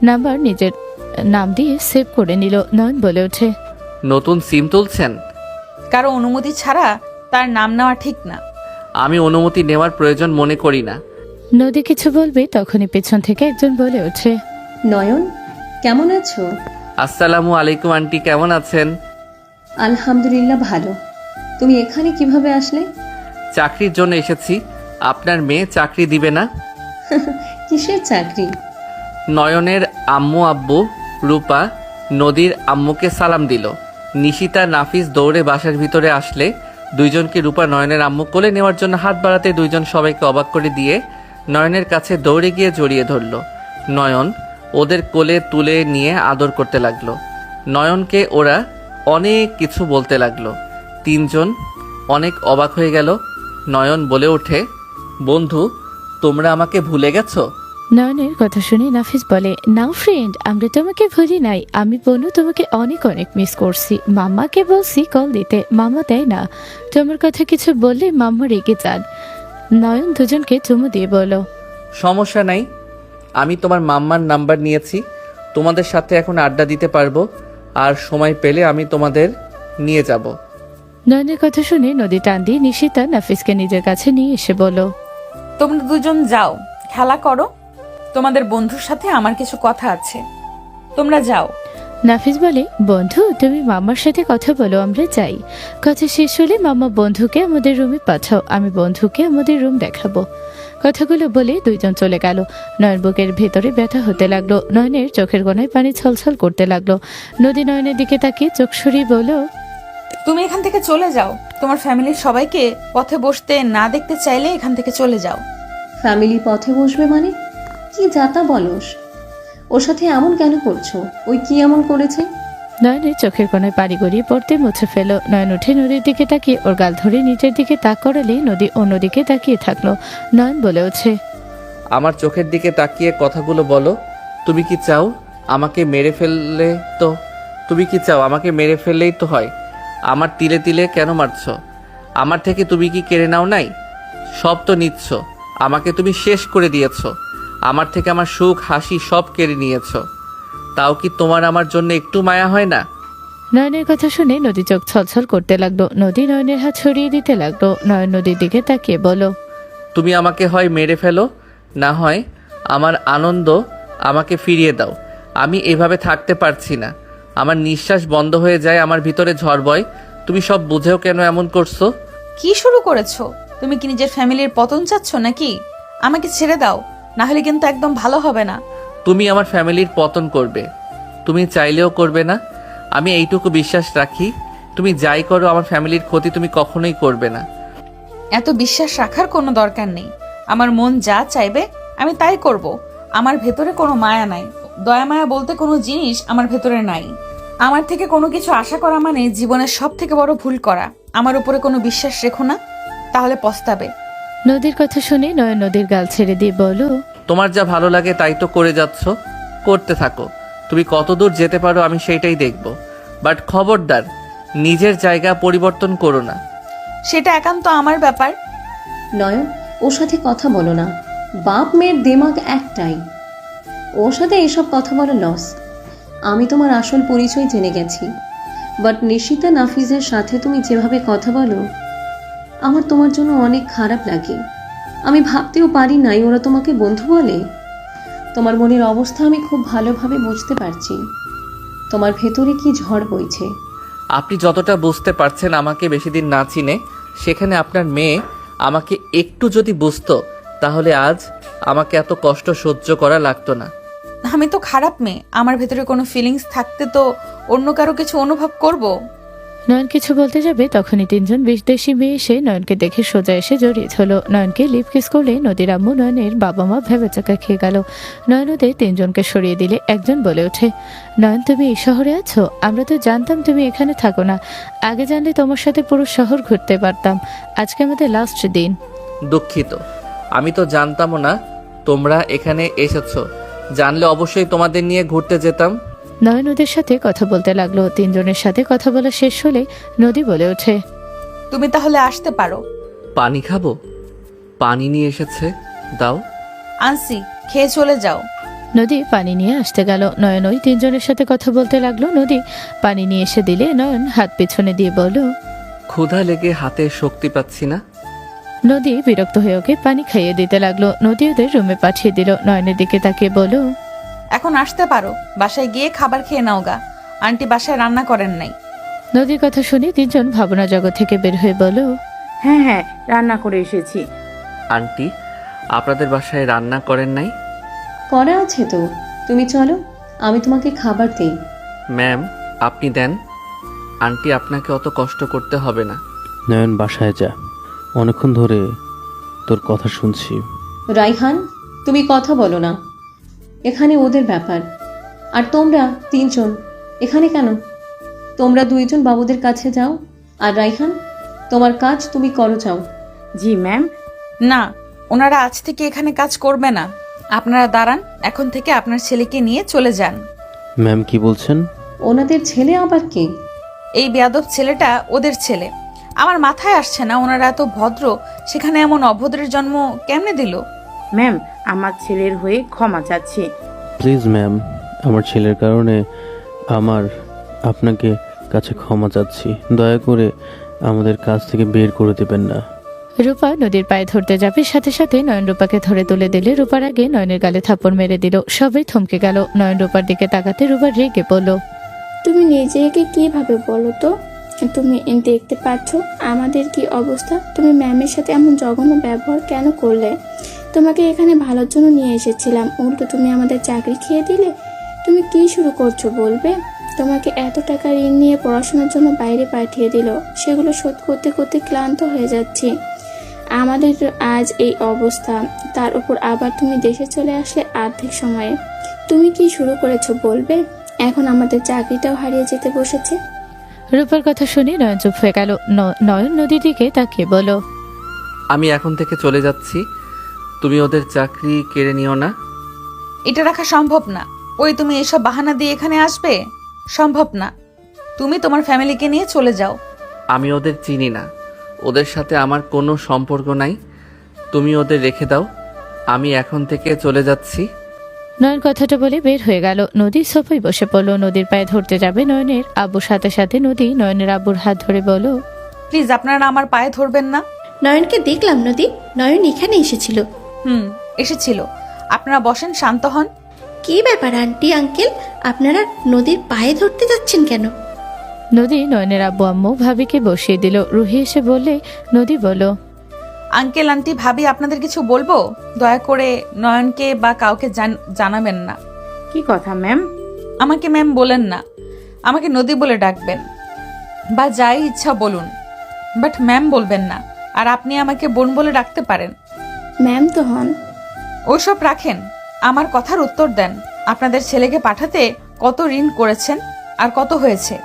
নাম্বার নিজের নাম দিয়ে সেভ করে নিল। নয়ন বলে ওঠে, নতুন সিম তুলছেন? কারো অনুমতি ছাড়া তার নাম নেওয়া ঠিক না। আমি অনুমতি নেওয়ার প্রয়োজন মনে করি না। নদী কিছু বলবে তখনই পেছন থেকে একজন বলে ওঠে, নয়ন, কেমন আছো? আসসালামু আলাইকুম আন্টি, কেমন আছেন? আলহামদুলিল্লাহ ভালো। তুমি এখানে কিভাবে আসলে? চাকরির জন্য এসেছি। আপনার মেয়ে চাকরি দিবে না? কিসের চাকরি? নয়নের আম্মু আব্বু রূপা নদীর আম্মুকে সালাম দিল। নিশিতা নাফিস দৌড়ে বাসার ভিতরে আসলে দুইজনকে রূপা নয়নের আম্মু কোলে নেওয়ার জন্য হাত বাড়াতে দুইজন সবাইকে অবাক করে দিয়ে নয়নের কাছে দৌড়ে গিয়ে জড়িয়ে ধরল। নয়ন ওদের কোলে তুলে নিয়ে আদর করতে লাগলো। নয়নকে ওরা অনেক কিছু বলতে লাগলো। তিনজন অনেক অবাক হয়ে গেল। নয়ন বলে ওঠে, বন্ধু, তোমরা আমাকে ভুলে গেছো? নয়নের কথা শুনে নাফিস বলে, নাও ফ্রেন্ড, আমরা তোমাকে ভুলি নাই। আমি বনু তোমাকে অনেক অনেক মিস করছি। মাম্মাকে বলছি কল দিতে, মাম্মা দেয় না। তোমার কথা কিছু বললে মাম্মা রেগে যান। নয়ন দুজনকে চুমু দিয়ে বলো, সমস্যা নাই, আমি তোমার মাম্মার নাম্বার নিয়েছি, তোমাদের সাথে এখন আড্ডা দিতে পারবো, আর সময় পেলে আমি তোমাদের নিয়ে যাব। নয়নের কথা শুনে নদী টান দিয়ে নিশিতা নাফিসকে নিজের কাছে নিয়ে এসে বলো, তোমরা দুজন যাও, খেলা করো। তোমাদের বন্ধুর সাথে আমার কিছু কথা আছে, তোমরা যাও। নাফিস বলে, বন্ধু তুমি মাম্মার সাথে কথা বলো, আমরা যাই। কথা শেষ হলে মাম্মা বন্ধুকে আমাদের রুমে পাঠাও, আমি বন্ধুকে আমাদের রুম দেখাবো। কথাগুলো বলে দুইজন চলে গেল। নয়ন বুকের ভেতরে ব্যথা হতে লাগলো। নয়নের চোখের কোণায় পানি ছলছল করতে লাগলো। নদী নয়নের দিকে তাকিয়ে চোখ সরিয়ে বলল, তুমি এখান থেকে চলে যাও। তোমার ফ্যামিলির সবাইকে পথে বসতে না দেখতে চাইলে এখান থেকে চলে যাও। ফ্যামিলি পথে বসবে মানে? কি যাতা বলস? ওর সাথে এমন কেন করছো? ওই কি এমন করেছে? নয়নের চোখের কোণায় পানি গড়িয়ে পড়তে মুছে ফেল। নয়ন উঠে নদীর দিকে তাকিয়ে ওর গাল ধরে নিচের দিকে তাক করালে নদী অন্যদিকে তাকিয়ে থাকলো। নয়ন বলে ওঠে, আমার চোখের দিকে তাকিয়ে কথাগুলো বলো। তুমি কি চাও আমাকে মেরে ফেললে? তো তুমি কি চাও আমাকে মেরে ফেললেই তো হয়? আমার তিলে তিলে কেন মারছ? আমার থেকে তুমি কি কেড়ে নাও নাই? সব তো নিচ্ছ। আমাকে তুমি শেষ করে দিয়েছ। আমার থেকে আমার সুখ হাসি সব কেড়ে নিয়েছ। তাও কি তোমার আমার জন্য একটু মায়া হয় না? নয়নের কথা শুনে নদী চোখ ছলছল করতে লাগলো। নদী নয়নের হাত ছড়িয়ে দিতে লাগলো। নয়ন নদীর দিকে তাকিয়ে বলো, তুমি আমাকে হয় মেরে ফেলো, না হয় আমার আনন্দ আমাকে ফিরিয়ে দাও। আমি এভাবে থাকতে পারছি না। আমার নিঃশ্বাস বন্ধ হয়ে যায়, আমার ভিতরে ঝড় বয়। তুমি সব বুঝেও কেন এমন করছো? কি শুরু করেছো? তুমি কি নিজের ফ্যামিলির পতন চাচ্ছ নাকি? আমাকে ছেড়ে দাও, না হলে কিন্তু একদম ভালো হবে না। তুমি আমার ফ্যামিলির পতন করবে, তুমি চাইলেও করবে না। আমি এইটুকু বিশ্বাস রাখি, তুমি যাই করো আমার ফ্যামিলির ক্ষতি তুমি কখনোই করবে না। এত বিশ্বাস রাখার কোনো দরকার নেই। আমার মন যা চাইবে আমি তাই করব। আমার ভেতরে কোনো মায়া নাই, দয়া মায়া বলতে কোনো জিনিস আমার ভেতরে নাই। আমার থেকে কোনো কিছু আশা করা মানে জীবনের সব থেকে বড় ভুল করা। আমার উপরে কোনো বিশ্বাস রেখো না, তাহলে পস্তাবে। নদীর কথা শুনে নয়ন নদীর গাল ছেড়ে দিয়ে বলল, তোমার যা ভালো লাগে তাই তো করে যাচ্ছ, করতে থাকো। তুমি কতদূর যেতে পারো আমি সেইটাই দেখব। বাট খবরদার নিজের জায়গা পরিবর্তন করো না। সেটা একান্ত আমার ব্যাপার। নয়ন, ওর সাথে কথা বলো না। বাপ মেয়ের দিমাগ একটাই। ওর সাথে এসব কথা বলা লস। আমি তোমার আসল পরিচয় জেনে গেছি, বাট নিশিতা নাফিজের সাথে তুমি যেভাবে কথা বলো, আমার তোমার জন্য অনেক খারাপ লাগে। আমি ভাবতেও পারি নাই ওরা তোমাকে বন্ধু বলে। তোমার মনের অবস্থা আমি খুব ভালোভাবে বুঝতে পারছি। তোমার ভেতরে কি ঝড় বইছে। আপনি যতটা বুঝতে পারছেন আমাকে বেশি দিন না চিনে, সেখানে আপনার মেয়ে আমাকে একটু যদি বুঝতো তাহলে আজ আমাকে এত কষ্ট সহ্য করা লাগতো না। আমি তো খারাপ মেয়ে, আমার ভেতরে কোনো ফিলিংস থাকতে তো অন্য কারো কিছু অনুভব করব। নয়ন কিছু বলতে যাবে তখনই তিনজন বিদেশি মেয়ে এসে নয়নকে দেখে সোজা এসে জড়িয়ে ধরল। নয়নকে লিপ কিস করলে নদীর আম্মু নয়নের বাবা মা ভেবেচাকা খেয়ে গেল। নয়ন ওদের তিনজনকে সরিয়ে দিলে একজন বলে ওঠে, নয়ন তুমি এই শহরে আছো? আমরা তো জানতাম তুমি এখানে থাকো না। আগে জানলে তোমার সাথে পুরো শহর ঘুরতে পারতাম। আজকে আমাদের লাস্ট দিন। দুঃখিত, আমি তো জানতামও না তোমরা এখানে এসেছো। জানলে অবশ্যই তোমাদের নিয়ে ঘুরতে যেতাম। নয়ন ওদের সাথে কথা বলতে লাগলো। তিনজনের সাথে কথা বলা শেষ হলে নদী বলে ওঠে, তুমি তাহলে আসতে পারো। পানি খাবো? পানি নিয়ে এসেছে, দাও। আনসি, খেয়ে চলে যাও। নদী পানি নিয়ে আসতে গেল। নয়ন ওই তিনজনের সাথে কথা বলতে লাগলো। নদী পানি নিয়ে এসে দিলে নয়ন হাত পিছনে দিয়ে বলল, ক্ষুধা লেগে হাতে শক্তি পাচ্ছি না। নদী বিরক্ত হয়ে ওকে পানি খাইয়ে দিতে লাগলো। নদী ওদের রুমে পাঠিয়ে দিল। নয়নের দিকে তাকিয়ে বলল, এখন আসতে পারো, বাসায় গিয়ে খাবার খেয়ে নাও গা। আন্টি বাসায় রান্না করেন নাই। নদীর কথা শুনে তিনজন ভাবনা জগৎ থেকে বের হয়ে বলল, হ্যাঁ হ্যাঁ, রান্না করে এসেছি। আন্টি আপনাদের বাসায় রান্না করেন নাই? করা আছে তো, তুমি চলো, আমি তোমাকে খাবার দিই। ম্যাম আপনি দেন। আন্টি আপনাকে অত কষ্ট করতে হবে না। নয়ন বাসায় যা, অনেকক্ষণ ধরে তোর কথা শুনছি। রাইহান, তুমি কথা বলো না, এখানে ওদের ব্যাপার। আর তোমরা তিনজন এখানে কেন? তোমরা দুইজন বাবুদের কাছে যাও। আর রাইহান, তোমার কাজ তুমি করো, যাও। জি ম্যাম। না, ওনারা আজ থেকে এখানে কাজ করবে না। আপনারা দাঁড়ান, এখন থেকে আপনার ছেলেকে নিয়ে চলে যান। ম্যাম কি বলছেন? ওনাদের ছেলে আবার কে? এই বেয়াদব ছেলেটা ওদের ছেলে। আমার মাথায় আসছে না ওনারা এত ভদ্র, সেখানে এমন অভদ্রের জন্ম কেমনে দিল। ম্যাম, আমার ছেলের হয়ে ক্ষমা চাচ্ছি। প্লিজ ম্যাম, আমার ছেলের কারণে আমার আপনাকে কাছে ক্ষমা চাচ্ছি। দয়া করে আমাদের কাছ থেকে বের করে দেবেন না। রূপা নদীর পায়ে ধরতে যাবে, সাথে সাথে নয়ন রূপাকে ধরে তুলে দিলে রূপার আগে নয়নের গালে থাপ্পড় মেরে দিল। সবাই থমকে গেল। নয়ন রূপার দিকে তাকাতে রূপা রেগে বলল, তুমি নিজেকে কিভাবে বলো তো? তুমি দেখতে পাচ্ছ আমাদের কি অবস্থা? তুমি ম্যামের সাথে এমন জঘন্য ব্যবহার কেন করলে? তোমাকে এখানে ভালোর জন্য নিয়ে এসেছিলাম, উল্টো তুমি আমাদের চাকরি খেয়ে দিলে। তুমি কি শুরু করছো বলবে? তোমাকে এত টাকা ঋণ নিয়ে পড়াশোনার জন্য বাইরে পাঠিয়ে দিল, সেগুলো শোধ করতে করতে ক্লান্ত হয়ে যাচ্ছি। আমাদের আজ এই অবস্থা, তার উপর আবার তুমি দেশে চলে আসলে আর্ধেক সময়ে। তুমি কি শুরু করেছো বলবে? এখন আমাদের চাকরিটাও হারিয়ে যেতে বসেছে। রূপার কথা শুনে নয়ন চুপ হয়ে গেল। নয়ন নদীর দিকে তাকিয়ে বলল, আমি এখন থেকে চলে যাচ্ছি, তুমি ওদের চাকরি কেড়ে নিও না। এটা রাখা সম্ভব না। ওই তুমি এসব বাহানা দিয়ে এখানে আসবে? সম্ভব না। তুমি তোমার ফ্যামিলিকে নিয়ে চলে যাও। আমি ওদের চিনি না, ওদের সাথে আমার কোনো সম্পর্ক নাই। তুমি ওদের রেখে দাও, আমি এখন থেকে চলে যাচ্ছি। নয়ন কথাটা বলে বের হয়ে গেল। নদী সোফায় বসে পড়ল। নদীর পায়ে ধরতে যাবে নয়নের আব্বুর সাথে সাথে নদী নয়নের আব্বুর হাত ধরে বলল, প্লিজ আপনারা আমার পায়ে ধরবেন না। নয়নকে দেখলাম নদী, নয়ন এখানে এসেছিল। এসেছিল। আপনারা বসেন, শান্ত হন। কি ব্যাপার আন্টি আঙ্কেল, আপনারা নদীর পায়ে ধরতে যাচ্ছেন কেন? নদী নয়নের আব্বু আম্মু ভাবিকে বসিয়ে দিল। রুহি এসে বললে নদী বলল, আঙ্কেল আন্টি ভাবি আপনাদের কিছু বলবো, দয়া করে নয়নকে বা কাউকে জানাবেন না। কি কথা ম্যাম? আমাকে ম্যাম বলেন না, আমাকে নদী বলে ডাকবেন বা যাই ইচ্ছা বলুন, বাট ম্যাম বলবেন না। আর আপনি আমাকে বোন বলে ডাকতে পারেন। ম্যাম তো হন। ওইসব রাখেন, আমার কথার উত্তর দেন। আপনাদের ছেলেকে পাঠাতে কত ঋণ করেছেন, আর কত হয়েছে?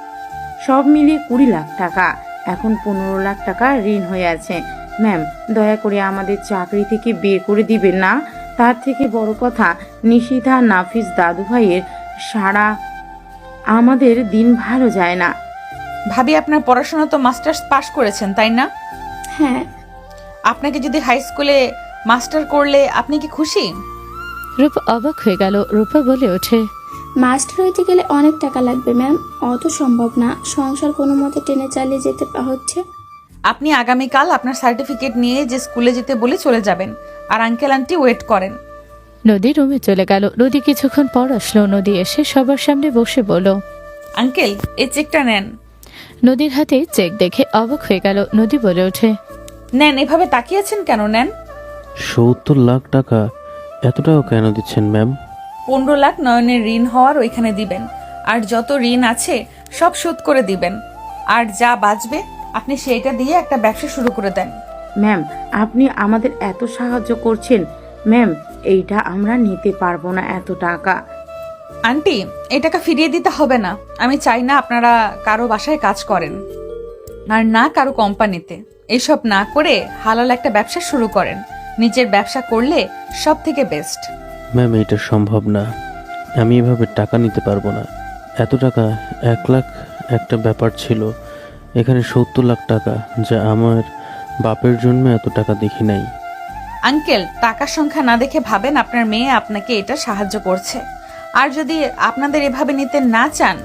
সব মিলিয়ে 20 লাখ টাকা। এখন 15 লাখ টাকা ঋণ হয়ে আছে। ম্যাম, দয়া করে আমাদের চাকরি থেকে বের করে দিবেন না। তার থেকে বড় কথা, নিশিতা নাফিস দাদু ভাইয়ের সারা আমাদের দিন ভালো যায় না। ভাবি, আপনার পড়াশোনা তো মাস্টার্স পাশ করেছেন, তাই না? হ্যাঁ। আপনাকে যদি হাই স্কুলে মাস্টার করলে আপনি কি খুশি? রূপা অবাক হয়ে গেল। রূপা বলে ওঠে, মাস্টার হইতে গেলে অনেক টাকা লাগবে ম্যাম, অত সম্ভব না। সংসার কোনো মতে টেনে চালিয়ে যেতে হচ্ছে। আপনি আগামীকাল আপনার সার্টিফিকেট নিয়ে যে স্কুলে যেতে বলে চলে যাবেন, আর আঙ্কেল আন্টি ওয়েট করেন। নদী রুমে চলে গেল। নদী কিছুক্ষণ পর আসলো। নদী এসে সবার সামনে বসে বলল, আঙ্কেল, এই চেকটা নেন। নদীর হাতে চেক দেখে অবাক হয়ে গেল। নদী বলে ওঠে, নেন। এভাবে তাকিয়েছেন কেন? নেন। 70 লাখ টাকা? এত টাকা কেন দিচ্ছেন ম্যাম? 15 লাখ নয়নের ঋণ হওয়ার ওইখানে দিবেন, আর যত ঋণ আছে সব শোধ করে দিবেন, আর যা বাঁচবে আপনি সেইটা দিয়ে একটা ব্যবসা শুরু করে দেন। ম্যাম, আপনি আমাদের এত সাহায্য করছেন। ম্যাম, এইটা আমরা নিতে পারবো না, এত টাকা। আন্টি, এই টাকা ফিরিয়ে দিতে হবে না। আমি চাই না আপনারা কারো বাসায় কাজ করেন, আর না কারো কোম্পানিতে। এসব না করে হালাল একটা ব্যবসা শুরু করেন। নিজের ব্যবসা করলে সব থেকে বেস্ট। ম্যাম, এটা সম্ভব না। আমি এভাবে টাকা নিতে পারবো না। এত টাকা, 1 লাখ একটা ব্যাপার ছিল, এখানে 70 লাখ টাকা, যা আমার বাপের জন্য এত টাকা দেখি নাই। আঙ্কেল, টাকার সংখ্যা না দেখে ভাবেন আপনার মেয়ে আপনাকে এটা সাহায্য করছে। আর যদি আপনাদের এভাবে নিতে না চান,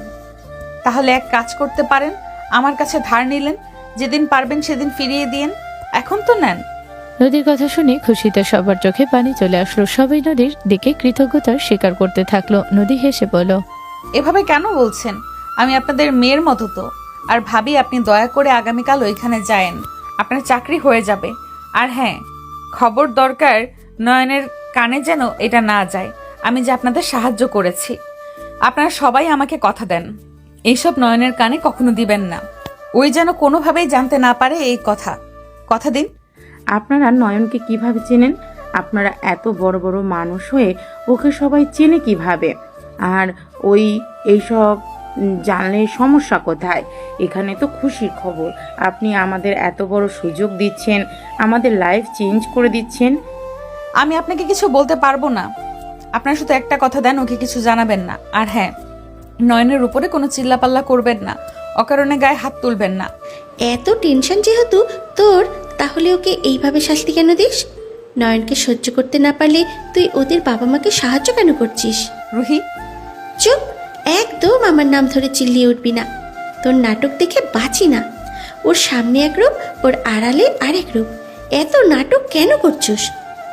তাহলে এক কাজ করতে পারেন, আমার কাছে ধার নিলেন, যেদিন পারবেন সেদিন ফিরিয়ে দিন। এখন তো নেন। নদীর কথা শুনে খুশিতে সবার চোখে পানি চলে আসলো। সবাই নদীর দিকে কৃতজ্ঞতার স্বীকার করতে থাকলো। নদী হেসে বলল, এভাবে কেন বলছেন? আমি আপনাদের মেয়ের মতো তো। আর ভাবি, আপনি দয়া করে আগামীকাল ওইখানে যায়েন, আপনার চাকরি হয়ে যাবে। আর হ্যাঁ, খবর দরকার নয়নের কানে যেন এটা না যায় আমি যে আপনাদের সাহায্য করেছি। আপনারা সবাই আমাকে কথা দেন, এইসব নয়নের কানে কখনো দিবেন না। ওই যেন কোনোভাবেই জানতে না পারে এই কথা দিন। আপনারা নয়নকে কিভাবে চেনেন? আপনারা এত বড় বড় মানুষ হয়ে ওকে সবাই চেনে কিভাবে? আর এইসব জানলে সমস্যা কোথায়? এখানে তো খুশির খবর। আপনি আমাদের এত বড় সুযোগ দিচ্ছেন, আমাদের লাইফ চেঞ্জ করে দিচ্ছেন। আমি আপনাকে কিছু বলতে পারবো না। আপনারা শুধু একটা কথা দেন, ওকে কিছু জানাবেন না। আর হ্যাঁ, নয়নের উপরে কোনো চিল্লাপাল্লা করবেন না, অকারণে গায়ে হাত তুলবেন না। এত টেনশন যেহেতু তোর, তাহলে ওকে এইভাবে শাস্তি কেন দিস? নয়নকে সহ্য করতে না পারলে তুই ওদের বাবা মাকে সাহায্য কেন করছিস? রুহি, চুপ, একদম আমার নাম ধরে চিল্লিয়ে উঠবি না। তোর নাটক দেখে বাঁচি না। ওর সামনে এক রূপ, ওর আড়ালে আরেক রূপ। এত নাটক কেন করছিস?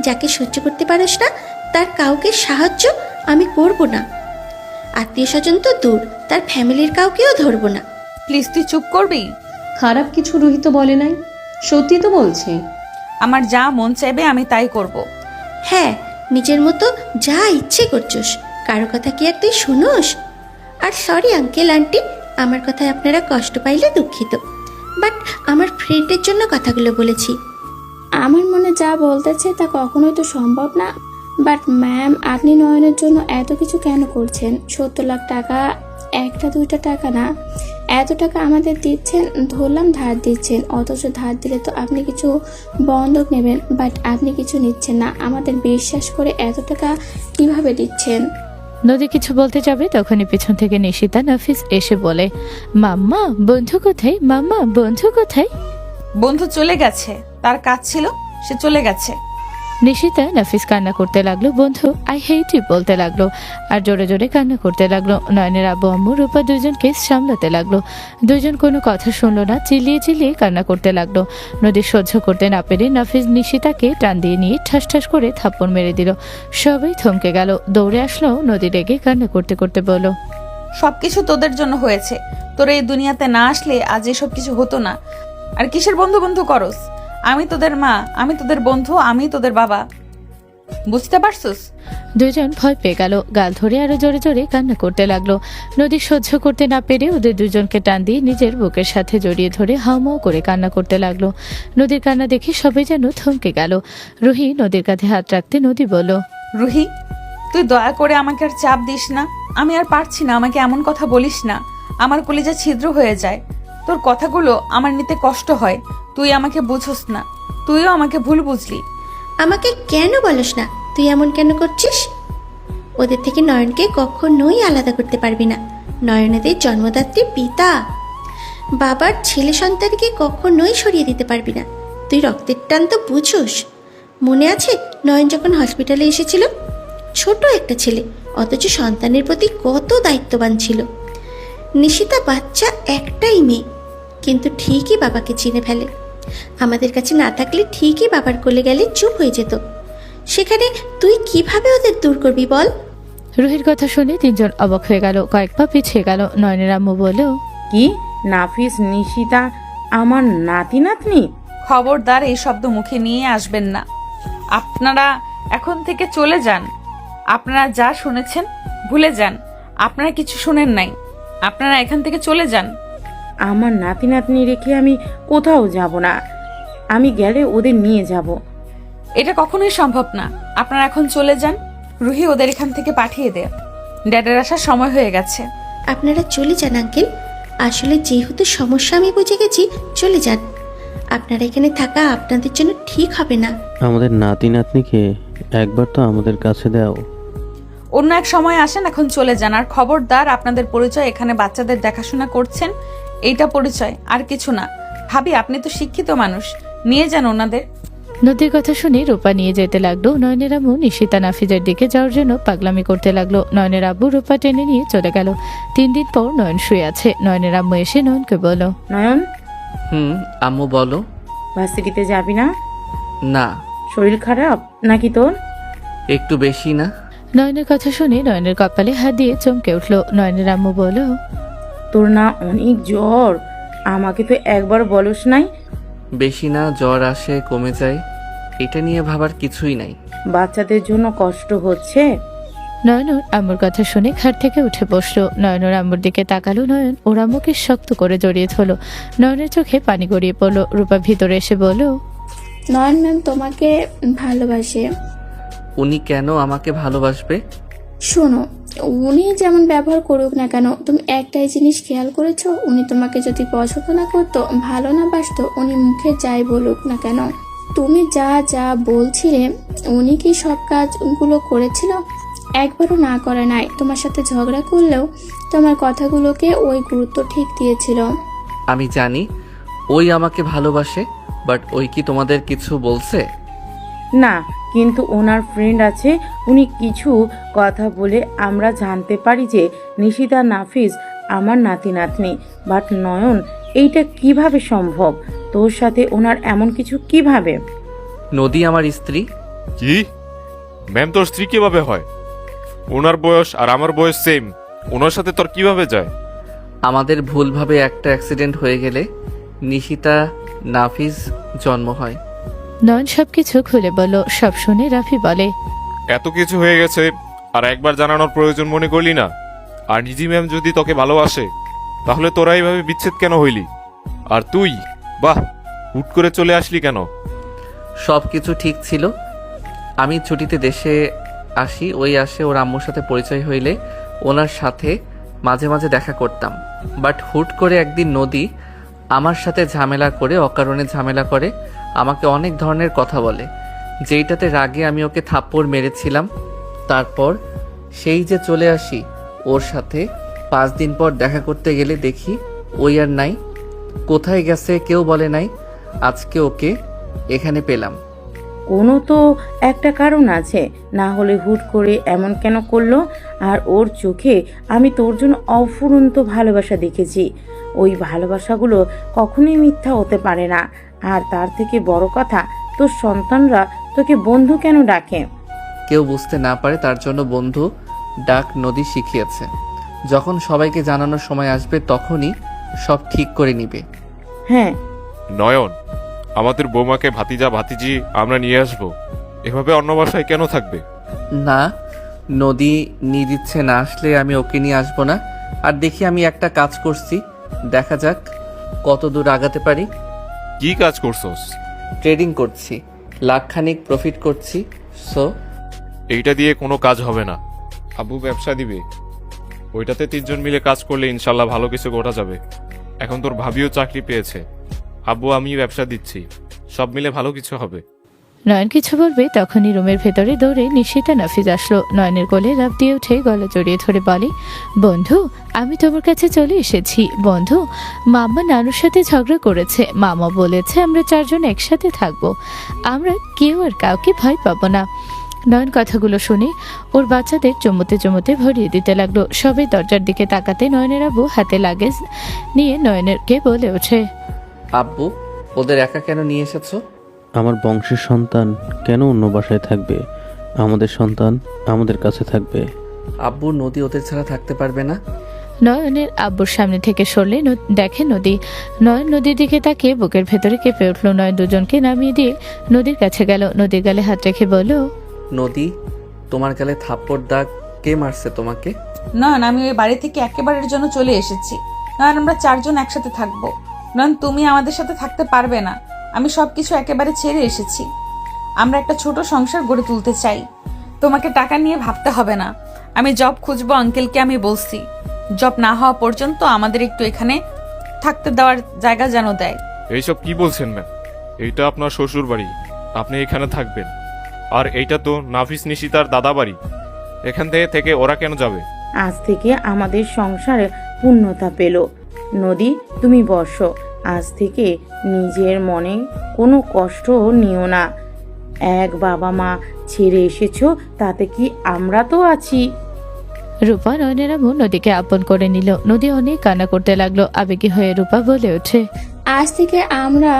যাকে সহ্য করতে পারিস না তার কাউকে সাহায্য আমি করব না। আত্মীয় স্বজন তো দূর, তার ফ্যামিলির কাউকেও ধরবো না। প্লিজ তুই চুপ করবি? খারাপ কিছু রোহিত বলে নাই, সত্যি তো বলছে। আমার যা মন চাইবে আমি তাই করব। হ্যাঁ, নিজের মতো যা ইচ্ছে করছিস, কারো কথা কি আর তুই শুনোস? আর সরি আঙ্কেল আন্টি, আমার কথায় আপনারা কষ্ট পাইলে দুঃখিত, বাট আমার ফ্রেন্ডের জন্য কথাগুলো বলেছি। আমার মনে যা বলতেছে তা কখনোই তো সম্ভব না। বাট ম্যাম, আপনি নয়নের জন্য এত কিছু কেন করছেন? 70 লাখ টাকা একটা দুইটা টাকা না, এত টাকা আমাদের দিচ্ছেন, ধরলাম ধার দিচ্ছেন, অথচ ধার দিলে তো আপনি কিছু বন্ধক নেবেন, বাট আপনি কিছু নিচ্ছেন না। আমাদের বিশ্বাস করে এত টাকা কিভাবে দিচ্ছেন? নদী কিছু বলতে যাবে, তখনই পিছন থেকে নিশিতা নাফিস এসে বলে, মাম্মা বন্ধু কোথায়? মাম্মা বন্ধু কোথায়? বন্ধু চলে গেছে, তার কাজ ছিল, সে চলে গেছে। নিশিতা নাফিস কান্না করতে লাগলো। বন্ধু আই হেট ইউ বলতে লাগলো আর জোরে জোরে কান্না করতে লাগলো। নয়নের আব্বু আম্মু রূপা দুজনকে সামলাতে লাগলো। দুজন কোনো কথা শুনলো না, চিল্লিয়ে চিল্লিয়ে কান্না করতে লাগলো। নদী সহ্য করতে না পেরে নাফিস নিশিতাকে টান দিয়ে নিয়ে ঠাস ঠাস করে থাপ্পড় মেরে দিল। সবাই থমকে গেল। দৌড়ে আসলো। নদী রেগে কান্না করতে করতে বলল, সবকিছু তোদের জন্য হয়েছে। তোরা এই দুনিয়াতে না আসলে আজ এসব কিছু হতো না। আর কিসের বন্ধু বন্ধু করস? আমি তোদের মা, আমি তোদের বন্ধু, আমি তোদের বাবা, বুঝতে পারছিস? দুজন ভয় পেয়ে গেল। গাল ধরে আরো জোরে জোরে কান্না করতে লাগলো। নদী সহ্য করতে না পেরে ওদের দুজনকে টান দিয়ে নিজের বুকের সাথে জড়িয়ে ধরে হাউমাউ করে কান্না করতে লাগলো। নদীর কান্না দেখে সবাই যেন থমকে গেল। রুহি নদীর কাঁধে হাত রাখতে নদী বলল, রুহি, তুই দয়া করে আমাকে আর চাপ দিস না। আমি আর পারছি না, আমাকে এমন কথা বলিস না। আমার কলিজা ছিদ্র হয়ে যায়। তোর কথাগুলো আমার নিতে কষ্ট হয়। তুই আমাকে বুঝোস না, তুইও আমাকে ভুল বুঝলি। আমাকে কেন বলস না? তুই এমন কেন করছিস? ওদের থেকে নয়নকে কখনোই আলাদা করতে পারবি না। নয়নাদের জন্মদাত্রী পিতা, বাবার ছেলে সন্তানকে কখনোই সরিয়ে দিতে পারবি না। তুই রক্তের টান তো বুঝোস। মনে আছে নয়ন যখন হসপিটালে এসেছিল? ছোট একটা ছেলে, অথচ সন্তানের প্রতি কত দায়িত্ববান ছিল। নিশিতা বাচ্চা একটাই মেয়ে, কিন্তু ঠিকই বাবাকে চিনে ফেলে। আমাদের কাছে না থাকলে ঠিকই বাবার কোলে গেলে চুপ হয়ে যেত। সেখানে তুই কিভাবে ওদের দূর করবি বল? রুহির কথা শুনে তিনজন অবাক হয়ে গেল, কয়েক পা পিছিয়ে গেল। নয়নের আম্মু বলল, কি? নাফিস, নিশিতা আমার নাতি নাতনি? খবরদার এই শব্দ মুখে নিয়ে আসবেন না। আপনারা এখন থেকে চলে যান। আপনারা যা শুনেছেন ভুলে যান। আপনারা কিছু শুনেন নাই। আপনারা এখান থেকে চলে যান। আমার নাতি নাতনি রেখে আমি কোথাও যাব না। আমি গেলে ওদের নিয়ে যাব। এটা কখনোই সম্ভব না। আপনারা এখন চলে যান। রুহি, ওদের এখান থেকে পাঠিয়ে দে। ড্যাডের আসার সময় হয়ে গেছে। আপনারা চলে যান আঙ্কেল। আসলে যেহেতু সমস্যা আমি বুঝে গেছি, চলে যান। আপনারা এখানে থাকা আপনাদের জন্য ঠিক হবে না। আমাদের নাতি নাতনিকে একবার তো আমাদের কাছে দাও। অন্য এক সময় আসেন, এখন চলে যান। আর খবরদার, আপনাদের পরিচয় এখানে বাচ্চাদের দেখাশোনা করছেন, এইটা পরিচয়, আর কিছু না। ভাবি, আপনি তো শিক্ষিত মানুষ, নিয়ে যান ওনাদের। নদীর কথা শুনে রূপা নিয়ে যেতে লাগলো। নয়নের আম্মু নিশিতা নাফিজের দিকে যাওয়ার জন্য পাগলামি করতে লাগলো। নয়নের আব্বু রূপা টেনে নিয়ে চলে গেল। 3 দিন পর নয়ন শুয়ে আছে। নয়নের আম্মু এসে নয়নকে বলল, নয়ন, আম্মু বলো। ভার্সিটিতে যাবি না? না। শরীর খারাপ নাকি তোর? একটু বেশি না। নয়নের কথা শুনে নয়নের কপালে হাত দিয়ে চমকে উঠল। নয়নের আম্মু বলল, তোর না অনেক জ্বর? আমাকে তো একবার বলস নাই। বেশি না, জ্বর আসে কমে যায়, এটা নিয়ে ভাবার কিছুই নাই। বাচ্চাদের জন্য কষ্ট হচ্ছে? নয়নুর আম্মুর কথা শুনে খাট থেকে উঠে বসলো। নয়নুর আম্মুর দিকে তাকালো। নয়ন ওর আম্মুকে শক্ত করে জড়িয়ে ধরল। নয়নের চোখে পানি গড়িয়ে পড়লো। রূপা ভিতরে এসে বলল, নয়ন ম্যাম তোমাকে ভালোবাসে। উনি কেন আমাকে ভালোবাসবে? শোনো, উনি যেমন ব্যবহার করুক না কেন, তুমি একটাই জিনিস খেয়াল করেছো? উনি তোমাকে যদি পছন্দ না করতো, ভালো না বাসতো, উনি মুখে যাই বলুক না কেন, তুমি যা যা বলছিলে, উনি কি সব কাজগুলো করেছিল? একবারও না করে নাই। তোমার সাথে ঝগড়া করলেও তোমার কথাগুলোকে ওই গুরুত্ব ঠিক দিয়েছিল। আমি জানি ওই আমাকে ভালোবাসে, বাট ওই কি তোমাদের কিছু বলছে? না, কিন্তু ওনার ফ্রেন্ড আছে, উনি কিছু কথা বলে আমরা জানতে পারি যে নিশিতা নাফিজ আমার নাতি নাতনি। বাট নয়ন, এইটা কিভাবে সম্ভব? তোর সাথে ওনার এমন কিছু কিভাবে? নদী আমার স্ত্রী। কি? ম্যাম, তোর স্ত্রী কিভাবে হয়? ওনার বয়স আর আমার বয়স সেম, ওনার সাথে তোর কিভাবে যায়? আমাদের ভুলভাবে একটা অ্যাক্সিডেন্ট হয়ে গেলে নিশিতা নাফিজ জন্ম হয়। নয়ন সবকিছু খুলে বলল। সব শুনে রাফি বলে, এত কিছু হয়ে গেছে আর একবার জানানোর প্রয়োজন মনে করলি না? আর নিজি ম্যাম যদি তোকে ভালোবাসে, তাহলে তোরা এইভাবে বিচ্ছেদ কেন হইলি? আর তুই, বাহ, হুট করে চলে আসলি কেন? সব কিছু ঠিক ছিল। আমি ছুটিতে দেশে আসি, ওই আসে ওর আম্মুর সাথে পরিচয় হইলে ওনার সাথে মাঝে মাঝে দেখা করতাম। বাট হুট করে একদিন নদী আমার সাথে ঝামেলা করে, অকারণে ঝামেলা করে, আমাকে অনেক ধরনের কথা বলে, যেইটাতে রাগে আমি ওকে থাপ্পড় মেরেছিলাম। তারপর সেই যে চলে আসি ওর সাথে, 5 দিন পর দেখা করতে গেলে দেখি ওই আর নাই। কোথায় গেছে কেউ বলে নাই। আজকে ওকে এখানে পেলাম। কোনো তো একটা কারণ আছে, না হলে হুট করে এমন কেন করলো? আর ওর চোখে আমি তোর জন্য অফুরন্ত ভালোবাসা দেখেছি। ওই ভালোবাসাগুলো কখনোই মিথ্যা হতে পারে না। আর তার থেকে বড় কথা, তোর সন্তানরা তোকে বন্ধু কেন ডাকে? কেউ বুঝতে না পারে তার জন্য বন্ধু ডাক নদী শিখিয়েছে। যখন সবাইকে জানানোর সময় আসবে তখনই সব ঠিক করে নিবে। হ্যাঁ নয়ন, আমাদের বৌমাকে ভাতিজা ভাতিজি আমরা নিয়ে আসবো। এভাবে অন্য বাসায় কেন থাকবে? না, নদী নিয়ে দিচ্ছে না আসলে আমি ওকে নিয়ে আসবো না। আর দেখি আমি একটা কাজ করছি, দেখা যাক কত দূর আগাতে পারি। কি কাজ করছস? ট্রেডিং করছি, লাখখানিক প্রফিট করছি। সো এইটা দিয়ে কোনো কাজ হবে না। আব্বু ব্যবসা দিবে। ওইটাতে 3 জন মিলে কাজ করলে ইনশাল্লাহ ভালো কিছু করা যাবে। এখন তোর ভাবিও চাকরি পেয়েছে, আব্বু আমি ব্যবসা দিচ্ছি, সব মিলে ভালো কিছু হবে। নয়ন কিছু বলবে তখনই রুমের ভেতরে দৌড়ে নিশিতা নাফিজ আসলো। নয়নের কোলে লাফ দিয়ে উঠে গলা জড়িয়ে ধরে বলে, বন্ধু আমি তোমার কাছে চলে এসেছি। বন্ধু, মাম্মা নানুর সাথে ঝগড়া করেছে, মামা বলেছে আমরা 4 জন একসাথে থাকবো, আমরা কেউ আর কাউকে ভয় পাবো না। নয়ন কথাগুলো শুনে ওর বাচ্চাদের চুমুতে চুমুতে ভরিয়ে দিতে লাগলো। সবাই দরজার দিকে তাকাতে নয়নের আব্বু হাতে লাগেজ নিয়ে নয়নেরকে বলে ওঠে, আব্বু ওদের একা কেন নিয়ে এসেছো? আমার বংশের সন্তান কেন অন্য বাসায় থাকবে? আমাদের সন্তান আমাদের কাছে থাকবে। আব্বু নদী ওদের ছাড়া থাকতে পারবে না। নয়নের আব্বুর সামনে থেকে সরলে দেখে নদী। নয়ন নদীর দিকে তাকিয়ে বুকের ভেতরে কেঁপে উঠল। নয়ন দুজনকে নামিয়ে দিয়ে নদীর কাছে গেল। নদীর গালে হাত রেখে বলল, নদী তোমার গালে থাপ্পড় দাগ কে মারছে তোমাকে? নয়ন আমি ওই বাড়ি থেকে একেবারের জন্য চলে এসেছি। নয়ন আমরা 4 জন একসাথে থাকবো। নয়ন তুমি আমাদের সাথে থাকতে পারবে না। আমি সবকিছু একেবারে ছেড়ে এসেছি। আমরা একটা ছোট সংসার গড়ে তুলতে চাই। তোমাকে টাকা নিয়ে ভাবতে হবে না। আমি জব খুঁজবো, আঙ্কেলকে আমি বলছি। জব না হওয়া পর্যন্ত আমাদের একটু এখানে থাকতে দেওয়ার জায়গা যেন দেয়। এইসব কি বলছেন ম্যাম? এইটা আপনার শ্বশুর বাড়ি, আপনি এখানে থাকবেন। আর এইটা তো নাফিস নিশিতার দাদা বাড়ি, এখান থেকে ওরা কেন যাবে? আজ থেকে আমাদের সংসারে পূর্ণতা পেল। নদী তুমি বসো। আজ থেকে নিজের মনে কোনো কষ্ট নিও না। এক বাবা মা ছেড়ে এসেছো, তাতে কি আমরা তো আছি। রূপা নয়নের আম্মু নদীকে আপন করে নিল। নদী অনেক কান্না করতে লাগলো। আবেগী হয়ে রূপা বলে ওঠে, আজ থেকে আমরা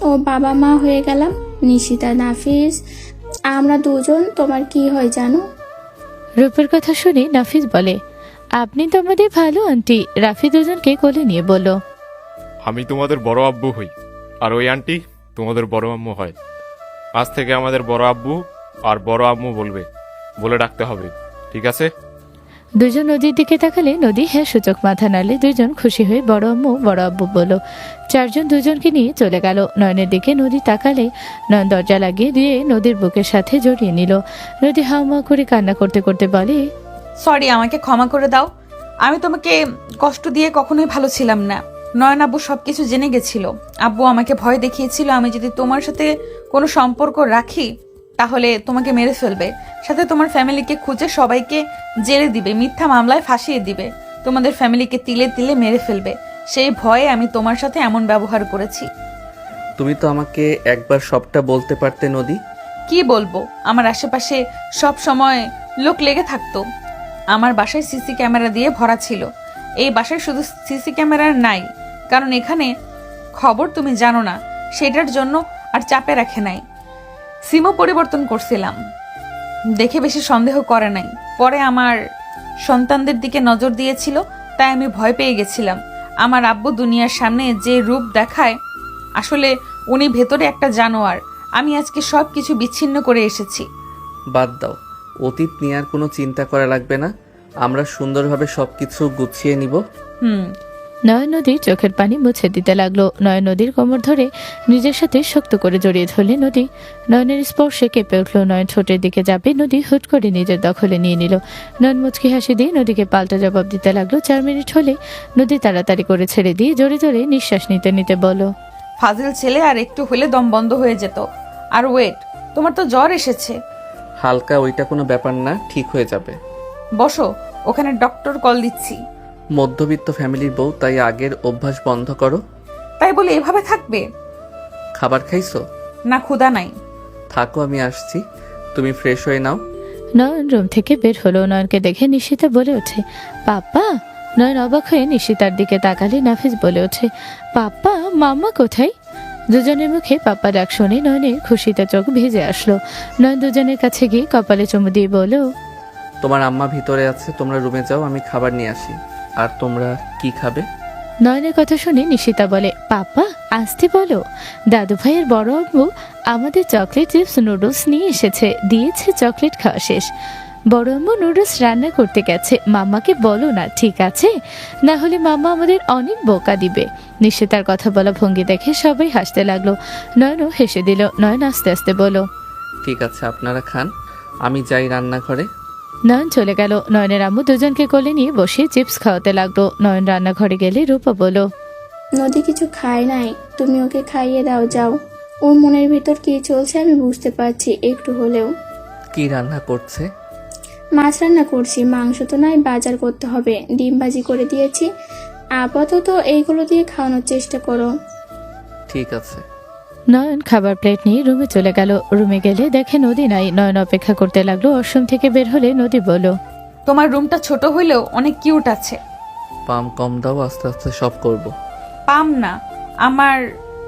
ও বাবা মা হয়ে গেলাম। নিশিতা, নাফিস, আমরা 2 জন। তোমার কি হয় জানো? রূপের কথা শুনে নাফিস বলে, আপনি তো আমাদের ভালো আন্টি। রাফি দুজনকে কোলে নিয়ে বলল, আমি তোমাদের বড় আব্বু হই, আর ওই আন্টি তোমাদের বড় আম্মু হয়। আজ থেকে আমাদের বড় আব্বু আর বড় আম্মু বলে ডাকতে হবে, ঠিক আছে? দুজন নদীর দিকে তাকালে নদী হ্যাঁ সূচক মাথা নাড়লে 2 জন খুশি হয়ে বড় আম্মু বড় আব্বু বলল। 4 জন 2 জনকে নিয়ে চলে গেল। নয়নের দিকে নদী তাকালে নয়ন দরজা লাগিয়ে দিয়ে নদীর বুকের সাথে জড়িয়ে নিল। নদী হাওয়া করে কান্না করতে করতে বলে, সরি, আমাকে ক্ষমা করে দাও। আমি তোমাকে কষ্ট দিয়ে কখনোই ভালো ছিলাম না। নয়ন আব্বু সবকিছু জেনে গেছিল। আব্বু আমাকে ভয় দেখিয়েছিল আমি যদি তোমার সাথে কোনো সম্পর্ক রাখি তাহলে তোমাকে মেরে ফেলবে, সাথে তোমার ফ্যামিলিকে খুঁজে সবাইকে জেলে দিবে, মিথ্যা মামলায় ফাঁসিয়ে দিবে, তোমাদের ফ্যামিলিকে তিলে তিলে মেরে ফেলবে। সেই ভয়ে আমি তোমার সাথে এমন ব্যবহার করেছি। তুমি তো আমাকে একবার সবটা বলতে পারতে নদী। কি বলবো? আমার আশেপাশে সব সময় লোক লেগে থাকতো। আমার বাসায় সিসি ক্যামেরা দিয়ে ভরা ছিল। এই বাসায় শুধু সিসি ক্যামেরা নাই কারণ এখানে খবর তুমি জানো না, সেটার জন্য আর চাপে রাখে নাই। সিমও পরিবর্তন করছিলাম, দেখে বেশি সন্দেহ করে নাই। পরে আমার সন্তানদের দিকে নজর দিয়েছিল, তাই আমি ভয় পেয়ে গেছিলাম। আমার আব্বু দুনিয়ার সামনে যে রূপ দেখায়, আসলে উনি ভেতরে একটা জানোয়ার। আমি আজকে সব কিছু বিচ্ছিন্ন করে এসেছি। বাদ দাও, অতীত নিয়ে আর কোনো চিন্তা করা লাগবে না। আমরা সুন্দরভাবে সবকিছু গুছিয়ে নিব। নয়ন নদীর চোখের পানি মুছে দিতে লাগলো। নয়ন নদীর কোমর ধরে নিজের সাথে শক্ত করে জড়িয়ে ধরলে নদী। নয়নের স্পর্শে কেঁপে উঠল। নয়ন ঠোঁটের দিকে যাবে, নদী হুট করে নিজের দখলে নিয়ে নিল। নয়ন মুচকি হাসি দিয়ে নদীকে পাল্টা জবাব দিতে লাগলো। 4 মিনিট হলে নদী তাড়াতাড়ি করে ছেড়ে দিয়ে জোরে জোরে নিঃশ্বাস নিতে নিতে বলল, ফাজিল ছেলে, আর একটু হলে দম বন্ধ হয়ে যেত। আর ওয়েট, তোমার তো জ্বর এসেছে। হালকা, ওইটা কোনো ব্যাপার না, ঠিক হয়ে যাবে। বসো, ওখানে ডক্টর কল দিচ্ছি। মধ্যবিত্ত ফ্যামিলির বউ, তাই আগের অভ্যাস বন্ধ করো। তাই বলে এভাবে থাকবে? খাবার খাইছো? না, ক্ষুধা নাই। থাকো, আমি আসছি, তুমি ফ্রেশ হয়ে নাও। নয়ন রুম থেকে বের হলো। নয়নকে দেখে নিশিতা বলে ওঠে, পাপ্পা। নয়ন অবাক হয়ে নিশিতার দিকে তাকালে নাফিস বলে ওঠে, পাপ্পা, মাম্মা কোথায়? দুজনের মুখে পাপ্পা ডাক শুনে নয়নের খুশিতে চোখ ভিজে আসলো। নয়ন দুজনের কাছে গিয়ে কপালে চুমু দিয়ে বলল, তোমার আম্মা ভিতরে আছে, তোমরা রুমে যাও, আমি খাবার নিয়ে আসি। আর তোমরা কি খাবে? নয়নের কথা শুনে নিশিতা বলে, পাপ্পা আসতে বলো, দাদু ভাইয়ের বড় আব্বু আমাদের চকলেট চিপস নুডলস নিয়ে এসেছে, দিয়েছে চকলেট খাওয়া শেষ। বড় আম্মু নুডলস রান্না করতে গেছে, মাম্মাকে বলো না, ঠিক আছে? না হলে মাম্মা আমাদের অনেক বোকা দিবে। নিশিতার কথা বলা ভঙ্গি দেখে সবাই হাসতে লাগলো। নয়নও হেসে দিল। নয়ন আস্তে আস্তে বলো, ঠিক আছে, আপনারা খান, আমি যাই রান্নাঘরে। নয়ন চলে গেল। নয়নের আম্মু দুজনকে কোলে নিয়ে বসে চিপস খাওয়াতে লাগলো। নয়ন রান্নাঘরে গেলে রূপা বলল, নদী কিছু খায় নাই, তুমি ওকে খাইয়ে দাও যাও। ওর মনের ভিতর কি চলছে আমি বুঝতে পারছি একটু হলেও। কি রান্না করছে? মাছ রান্না করছি, মাংস তো নাই, বাজার করতে হবে, ডিম ভাজি করে দিয়েছি। আপাতত এইগুলো দিয়ে খাওয়ানোর চেষ্টা করো। ঠিক আছে। নয়ন খাবার প্লেট নিয়ে রুমে চলে গেল। রুমে গেলে দেখে নদী নাই। নয়ন অপেক্ষা করতে লাগলো। ওয়াশরুম থেকে বের হলে নদী বলল, তোমার রুমটা ছোট হইলেও অনেক কিউট আছে। পাম কম দাও, আস্তে আস্তে সব করব। পাম না, আমার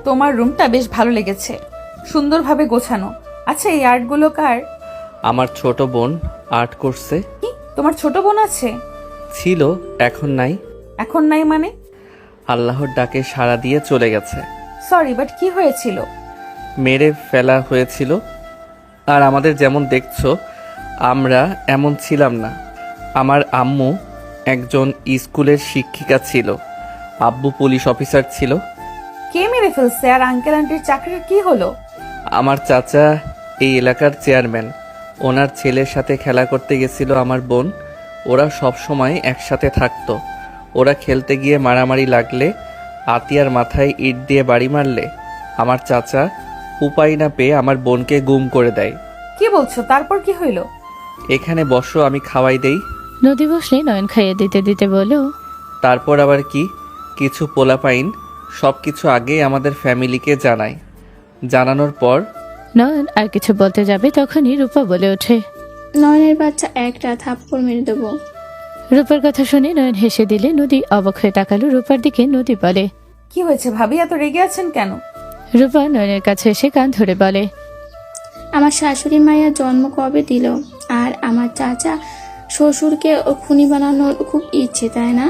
তোমার রুমটা বেশ ভালো লেগেছে, সুন্দরভাবে গোছানো। আচ্ছা, এই আর্টগুলো কার? আমার ছোট বোন আর্ট করছে। কি, তোমার ছোট বোন আছে? ছিল, এখন নাই। এখন নাই মানে? আল্লাহর ডাকে সাড়া দিয়ে চলে গেছে। সরি, বাট কি হয়েছিল? মেরে ফেলা হয়েছিল। আর আমাদের যেমন দেখছো আমরা এমন ছিলাম না। আমার আম্মু একজন স্কুলের শিক্ষিকা ছিল, আব্বু পুলিশ অফিসার ছিল। কে মেরে ফেলছে? আর আঙ্কেল আন্টির চাকরির কি হলো? আমার চাচা এই এলাকার চেয়ারম্যান, ওনার ছেলের সাথে খেলা করতে গেছিল আমার বোন। ওরা সব সময় একসাথে থাকতো। ওরা খেলতে গিয়ে মারামারি লাগলে, আতিয়ার মাথায় ইট দিয়ে বাড়ি মারলে, আমার চাচা উপায় না পেয়ে আমার বোনকে গুম করে দেয়। কি বলছো? তারপর কি হইল? এখানে বসো, আমি খাওয়াই দেই। নদী বসলে নয়ন খাইয়ে দিতে দিতে বলল, তারপর আবার কি, কিছু পোলাপাইন সব কিছু আগেই আমাদের ফ্যামিলিকে জানায়। জানানোর পর নয়ন আর কিছু বলতে যাবে তখনই রূপা বলে ওঠে, নয়নের বাচ্চা একটা থাপ্পড় মেরে দেবো। রূপার কথা শুনে নয়ন হেসে দিলে নদী অবাক হয়ে তাকালো রূপার দিকে। নদী বলে, কি হয়েছে ভাবি, এত রেগে আছেন কেন? রূপা নয়নের কাছে এসে কান ধরে বলে, আমার শাশুড়ি মায়ের জন্ম কবে দিল? আর আমার চাচা শ্বশুরকে খুনি বানানোর খুব ইচ্ছে, তাই না?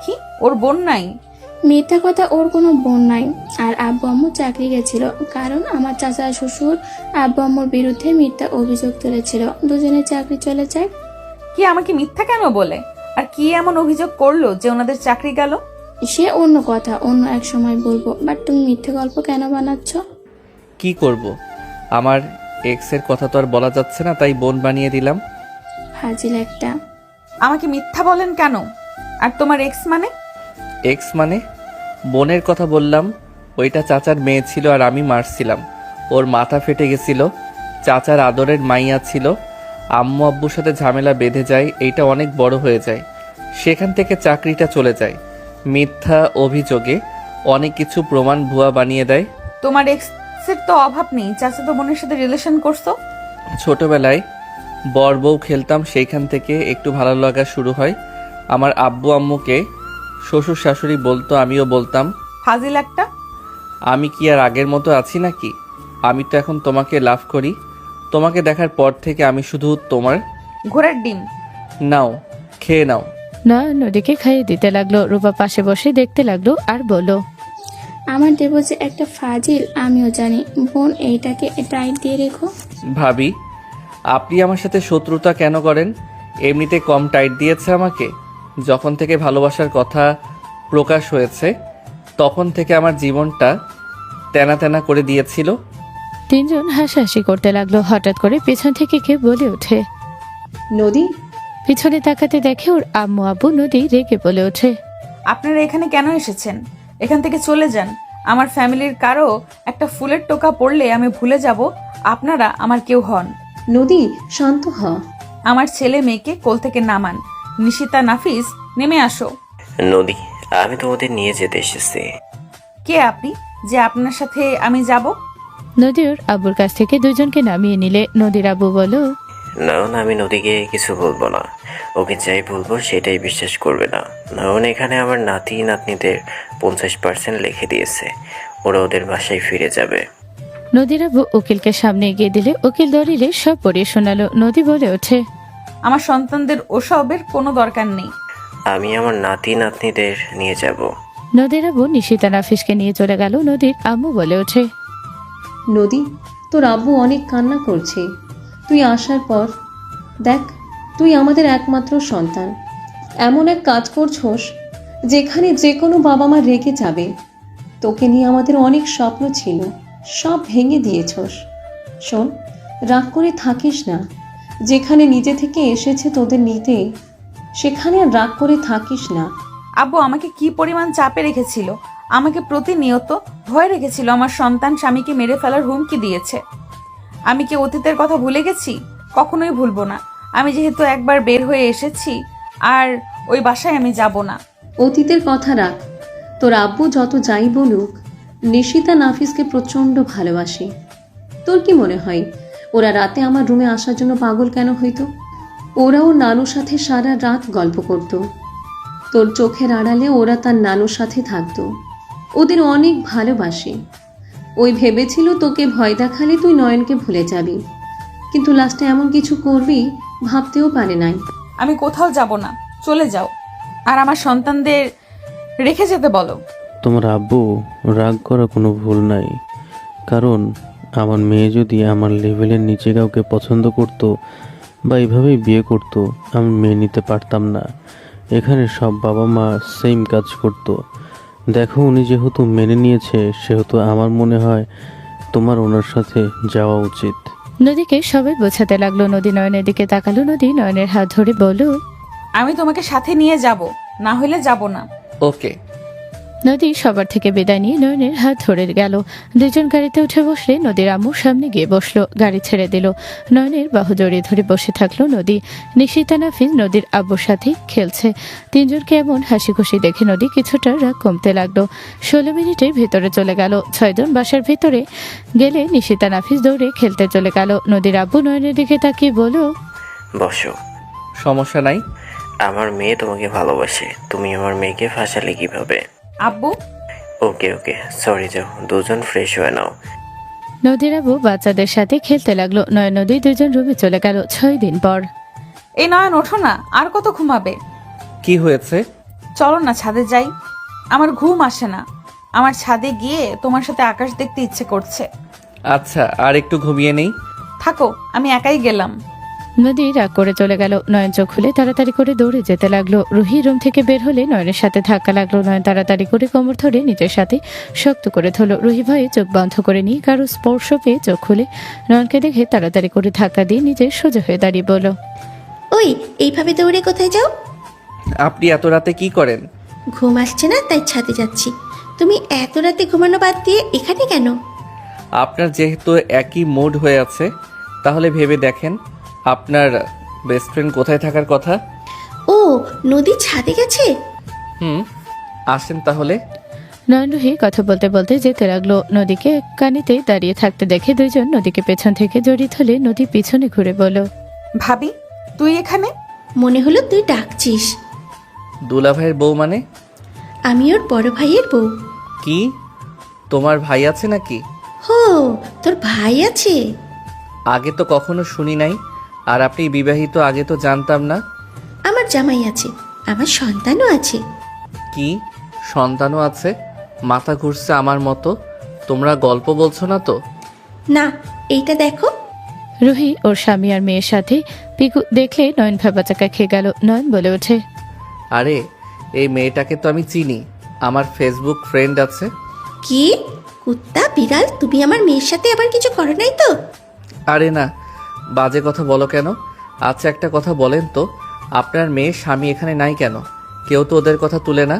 কি, ওর বোন নাই? মিথ্যা কথা, ওর কোনো বোন নাই। আর আব্বু আম্মু চাকরি গেছিল, কারণ আমার চাচা শ্বশুর আব্বু আম্মুর বিরুদ্ধে মিথ্যা অভিযোগ তুলেছিল, দুজনের চাকরি চলে যায়। কি আমাকে মিথ্যা কেন বলে? আর কি এমন অভিযোগ করলো যে ওনাদের চাকরি গেল? সে অন্য কথা, অন্য এক সময় বলবো। বাট তুমি মিথ্যে গল্প কেন বানাচ্ছ? কি করব, আমার এক্সের কথা তো আর বলা যাচ্ছে না, তাই বোন বানিয়ে দিলাম। হাজিল একটা। আমাকে মিথ্যা বলেন কেন? আর তোমার এক্স মানে? এক্স মানে? বোনের কথা বললাম। ওইটা চাচার মেয়ে ছিল আর আমি মারছিলাম। ওর মাথা ফেটে গেছিল। চাচার আদরের মাইয়া ছিল। আম্মু আব্বুর সাথে ঝামেলা বেঁধে যায়, এইটা অনেক বড় হয়ে যায়। সেখান থেকে চাকরিটা চলে যায়। মিথ্যা অভিযোগে অনেক কিছু প্রমাণ ভুয়া বানিয়ে দেয়। তোমার এক্সের তো অভাব নেই, চাচা তো বোনের সাথে রিলেশন করছো। ছোটবেলায় বর বউ খেলতাম, সেইখান থেকে একটু ভালো লাগা শুরু হয়। আমার আব্বু আম্মুকে শ্বশুর শাশুড়ি বলতো, আমিও বলতাম। ফাজিল একটা। আমি কি আর আগের মতো আছি নাকি? আমি তো এখন তোমাকে লাভ করি। তোমাকে দেখার পর থেকে আমি শুধু তোমার। ঘোড়ার ডিম। নাও, খেয়ে নাও। নয়ন নদীকে খাইয়ে দিতে লাগলো। রূপা পাশে বসে দেখতে লাগলো আর বলল, আমার দেব যে একটা ফাজিল, আমিও জানি। বোন, এইটাকে টাইট দিয়ে রেখো। ভাবি, আপনি আমার সাথে শত্রুতা কেন করেন? এমনিতে কম টাইট দিয়েছে আমাকে। যখন থেকে ভালোবাসার কথা প্রকাশ হয়েছে তখন থেকে আমার জীবনটা তেনা তেনা করে দিয়েছিল। তিনজন হাসাহাসি করতে লাগলো। হঠাৎ করে পেছন থেকে কে বলে ওঠে, নদী, পিছনে তাকাতে দেখে ওর আম্মু আব্বু। নদী রেগে বলে ওঠে, আপনারা এখানে কেন এসেছেন? এখান থেকে চলে যান। আমার ফ্যামিলির কারো একটা ফুলের টোকা পড়লে আমি ভুলে যাব আপনারা আমার কেউ হন। নদী শান্ত হ। আমার ছেলে মেয়েকে কোল থেকে নামান। নিশিতা, নাফিস, নেমে আসো। নদী, আমি তোমাদের নিয়ে যেতে এসেছি। কে আপনি যে আপনার সাথে আমি যাব? নদী ওর আব্বুর কাছ থেকে দুজনকে নামিয়ে নিলে নদীর আব্বু বলল, নয়ন, আমি নদীকে কিছু বলবো না। ওকে যাই বলবো সেটাই বিশ্বাস করবে না। নয়ন এখানে আমার নাতি নাতনিদের 50% লিখে দিয়েছে। ওরা ওদের বাসায় ফিরে যাবে। নদীর আব্বু উকিলকে সামনে এগিয়ে দিলে উকিল দলিলে সব পড়িয়ে শোনালো। নদী বলে ওঠে, আমার সন্তানদের ওসবের কোনো দরকার নেই। আমি আমার নাতি নাতনিদের নিয়ে যাব। নদীর আব্বু নিশিতা নাফিসকে নিয়ে চলে গেল। নদীর আম্মু বলে ওঠে, নদী, তোর আব্বু অনেক কান্না করছে। তুই আসার পর দেখ, তুই আমাদের একমাত্র সন্তান। এমন এক কাজ করছোস যেখানে যে কোনো বাবা মা রেগে যাবে। তোকে নিয়ে আমাদের অনেক স্বপ্ন ছিল, সব ভেঙে দিয়েছস। শোন, রাগ করে থাকিস না। যেখানে নিজে থেকে এসেছে তোদের নিতে, সেখানে আর রাগ করে থাকিস না। আব্বু আমাকে কি পরিমাণ চাপে রেখেছিল, আমাকে প্রতিনিয়ত ভয় রেখেছিল। আমার সন্তান স্বামীকে মেরে ফেলার হুমকি দিয়েছে। আমি কি অতীতের কথা ভুলে গেছি? কখনোই ভুলবো না। আমি যেহেতু একবার বের হয়ে এসেছি, আর ওই বাসায় আমি যাব না। অতীতের কথা রাখ। তোর আব্বু যত যাই বলুক, নিশিতা নাফিসকে প্রচণ্ড ভালোবাসে। তোর কি মনে হয় ওরা রাতে আমার রুমে আসার জন্য পাগল কেন হইতো? ওরাও নানুর সাথে সারা রাত গল্প করত। তোর চোখের আড়ালে ওরা তার নানুর সাথে থাকতো। ওদের অনেক ভালোবাসে। ওই ভেবেছিল তোকে ভয় দেখালে তুই নয়নকে ভুলে যাবি, কিন্তু লাস্টে এমন কিছু করবি ভাবতেও পারে নাই। আমি কোথাও যাব না, চলে যাও, আর আমার সন্তানদের রেখে যেতে বলো। তোমার আব্বু রাগ করা কোনো ভুল নাই, কারণ আমার মেয়ে যদি আমার লেভেলের নিচে কাউকে পছন্দ করতো বা এইভাবেই বিয়ে করতো, আমি মেনে নিতে পারতাম না। এখানে সব বাবা মা সেম কাজ করতো। দেখো, উনি যেহেতু মেনে নিয়েছে, সেহেতু আমার মনে হয় তোমার ওনার সাথে যাওয়া উচিত। নদীকে সবাই বোঝাতে লাগলো। নদী নয়নের দিকে তাকালো। নদী নয়নের হাত ধরে বলল, আমি তোমাকে সাথে নিয়ে যাব, না হলে যাব না। ওকে। নদী সবার থেকে বিদায় নিয়ে নয়নের হাত ধরে গেল। দুজন গাড়িতে উঠে বসলে নদীর আম্মু সামনে গিয়ে বসলো। গাড়ি ছেড়ে দিল। নয়নের বাহু জড়িয়ে ধরে বসে থাকলো নদী। নিশিতা নাফিস নদীর আব্বুর সাথে খেলছে। তিনজনকে এমন হাসি খুশি দেখে নদী কিছুটা রাগ কমতে লাগলো। 16 মিনিটে ভেতরে চলে গেল। 6 জন বাসার ভেতরে গেলে নিশিতা নাফিস দৌড়ে খেলতে চলে গেল। নদীর আব্বু নয়নের দিকে তাকিয়ে বলল, বসো। সমস্যা নাই। আমার মেয়ে তোমাকে ভালোবাসে, তুমি আমার মেয়েকে ফাঁসালে কিভাবে? আব্বু, ওকে ওকে, সরি, যাও দুজন ফ্রেশ হয়ে নাও। নদীর আব্বু বাচ্চাদের সাথে খেলতে লাগলো। নয় নদী দুজন রুমে চলে গেল। 6 দিন পর। এই নয়ন ওঠো না, আর কত ঘুমাবে? কি হয়েছে? চলো না ছাদে যাই। আমার ঘুম আসে না। আমার ছাদে গিয়ে তোমার সাথে আকাশ দেখতে ইচ্ছে করছে। আচ্ছা, আর একটু ঘুমিয়ে নেই। থাকো, আমি একাই গেলাম। নদী রাগ করে চলে গেল। নয়ন চোখ খুলে তাড়াতাড়ি করে দৌড়ে যেতে লাগলো। রুহি রুম থেকে বের হলে নয়নের সাথে ধাক্কা লাগলো। নয়ন তাড়াতাড়ি করে কোমর ধরে নিজের সাথে শক্ত করে ধরল। রুহি ভয়ে চোখ বন্ধ করে নিয়ে কারো স্পর্শ পেয়ে চোখ খুলে নয়নকে দেখে তাড়াতাড়ি করে ধাক্কা দিয়ে নিজে সোজা হয়ে দাঁড়িয়ে বলল, ওই এইভাবে দৌড়ে কোথায় যাও? আপনি এত রাতে কি করেন? ঘুম আসছে না তাই ছাদে যাচ্ছি। তুমি এত রাতে ঘুমানো বাদ দিয়ে এখানে কেন? আপনার যেহেতু একই মুড হয়ে আছে, তাহলে ভেবে দেখেন আপনার বেস্ট ফ্রেন্ড কোথায় থাকার কথা। ও, নদী ছাদে গেছে? আসেন তাহলে। নয়ন রুহি কথা বলতে বলতে যেতে লাগলো। নদীকে কানিতে দাঁড়িয়ে থাকতে দেখে দুইজন নদীকে পেছন থেকে জড়িয়ে ধরে নদী পিছনে ঘুরে বলল, ভাবি, তুই এখানে? মনে হলো তুই ডাকছিস। দুলা ভাইয়ের বউ মানে? আমি ওর বড় ভাইয়ের বউ। কি, তোমার ভাই আছে নাকি? হো, তোর ভাই আছে? আগে তো কখনো শুনি নাই। আর আপনি বিবাহিত, আগে তো জানতাম না। আমার জামাই আছে, আমার সন্তানও আছে। কি, সন্তানও আছে? মাথা ঘুরছে আমার মতো। তোমরা গল্প বলছো না তো? না, এইটা দেখো। রুহি ওর স্বামী আর মেয়ের সাথে পিকু দেখলে নয়ন ভাবাচাকা খেয়ে গেল। নয়ন বলে ওঠে, আরে, এই মেয়েটাকে তো আমি চিনি। আমার ফেসবুক ফ্রেন্ড আছে। কি কুত্তা বিড়াল, তুমি আমার মেয়ের সাথে আবার কিছু করো নাই তো? আরে না, বাজে কথা বলো কেন? আচ্ছা, একটা কথা বলেন তো, আপনার মেয়ের স্বামী এখানে নাই কেন? কেউ তো ওদের কথা তুলে না।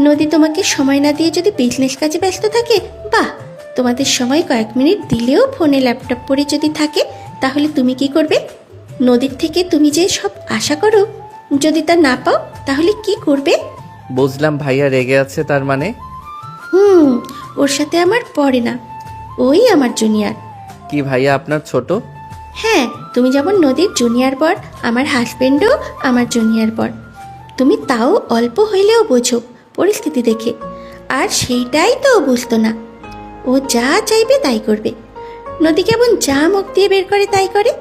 নদী তোমাকে সময় না দিয়ে যদি বিজনেস কাজে ব্যস্ত থাকে, বাহ। তোমাদের সময় কয়েক মিনিট দিলেও ফোনে ল্যাপটপ পড়ে যদি থাকে, তাহলে তুমি কি করবে? নদীর থেকে তুমি যে সব আশা করো, যদি তা না পাও তাহলে কি করবে? বুঝলাম, ভাইয়া রেগে আছে তার মানে। ওর সাথে আমার পড়ে না, ওই আমার জুনিয়র। কি ভাইয়া আপনার ছোট? হ্যাঁ, তুমি যেমন নদীর জুনিয়র বর, আমার হাজবেন্ডও আমার জুনিয়র বর। তুমি তাও অল্প হইলেও বোঝো পরিস্থিতি দেখে, আর সেইটাই তো ও বুঝতো না। ও যা চাইবে তাই করবে। নদী কেমন যা মুখ দিয়ে বের করে তাই করে,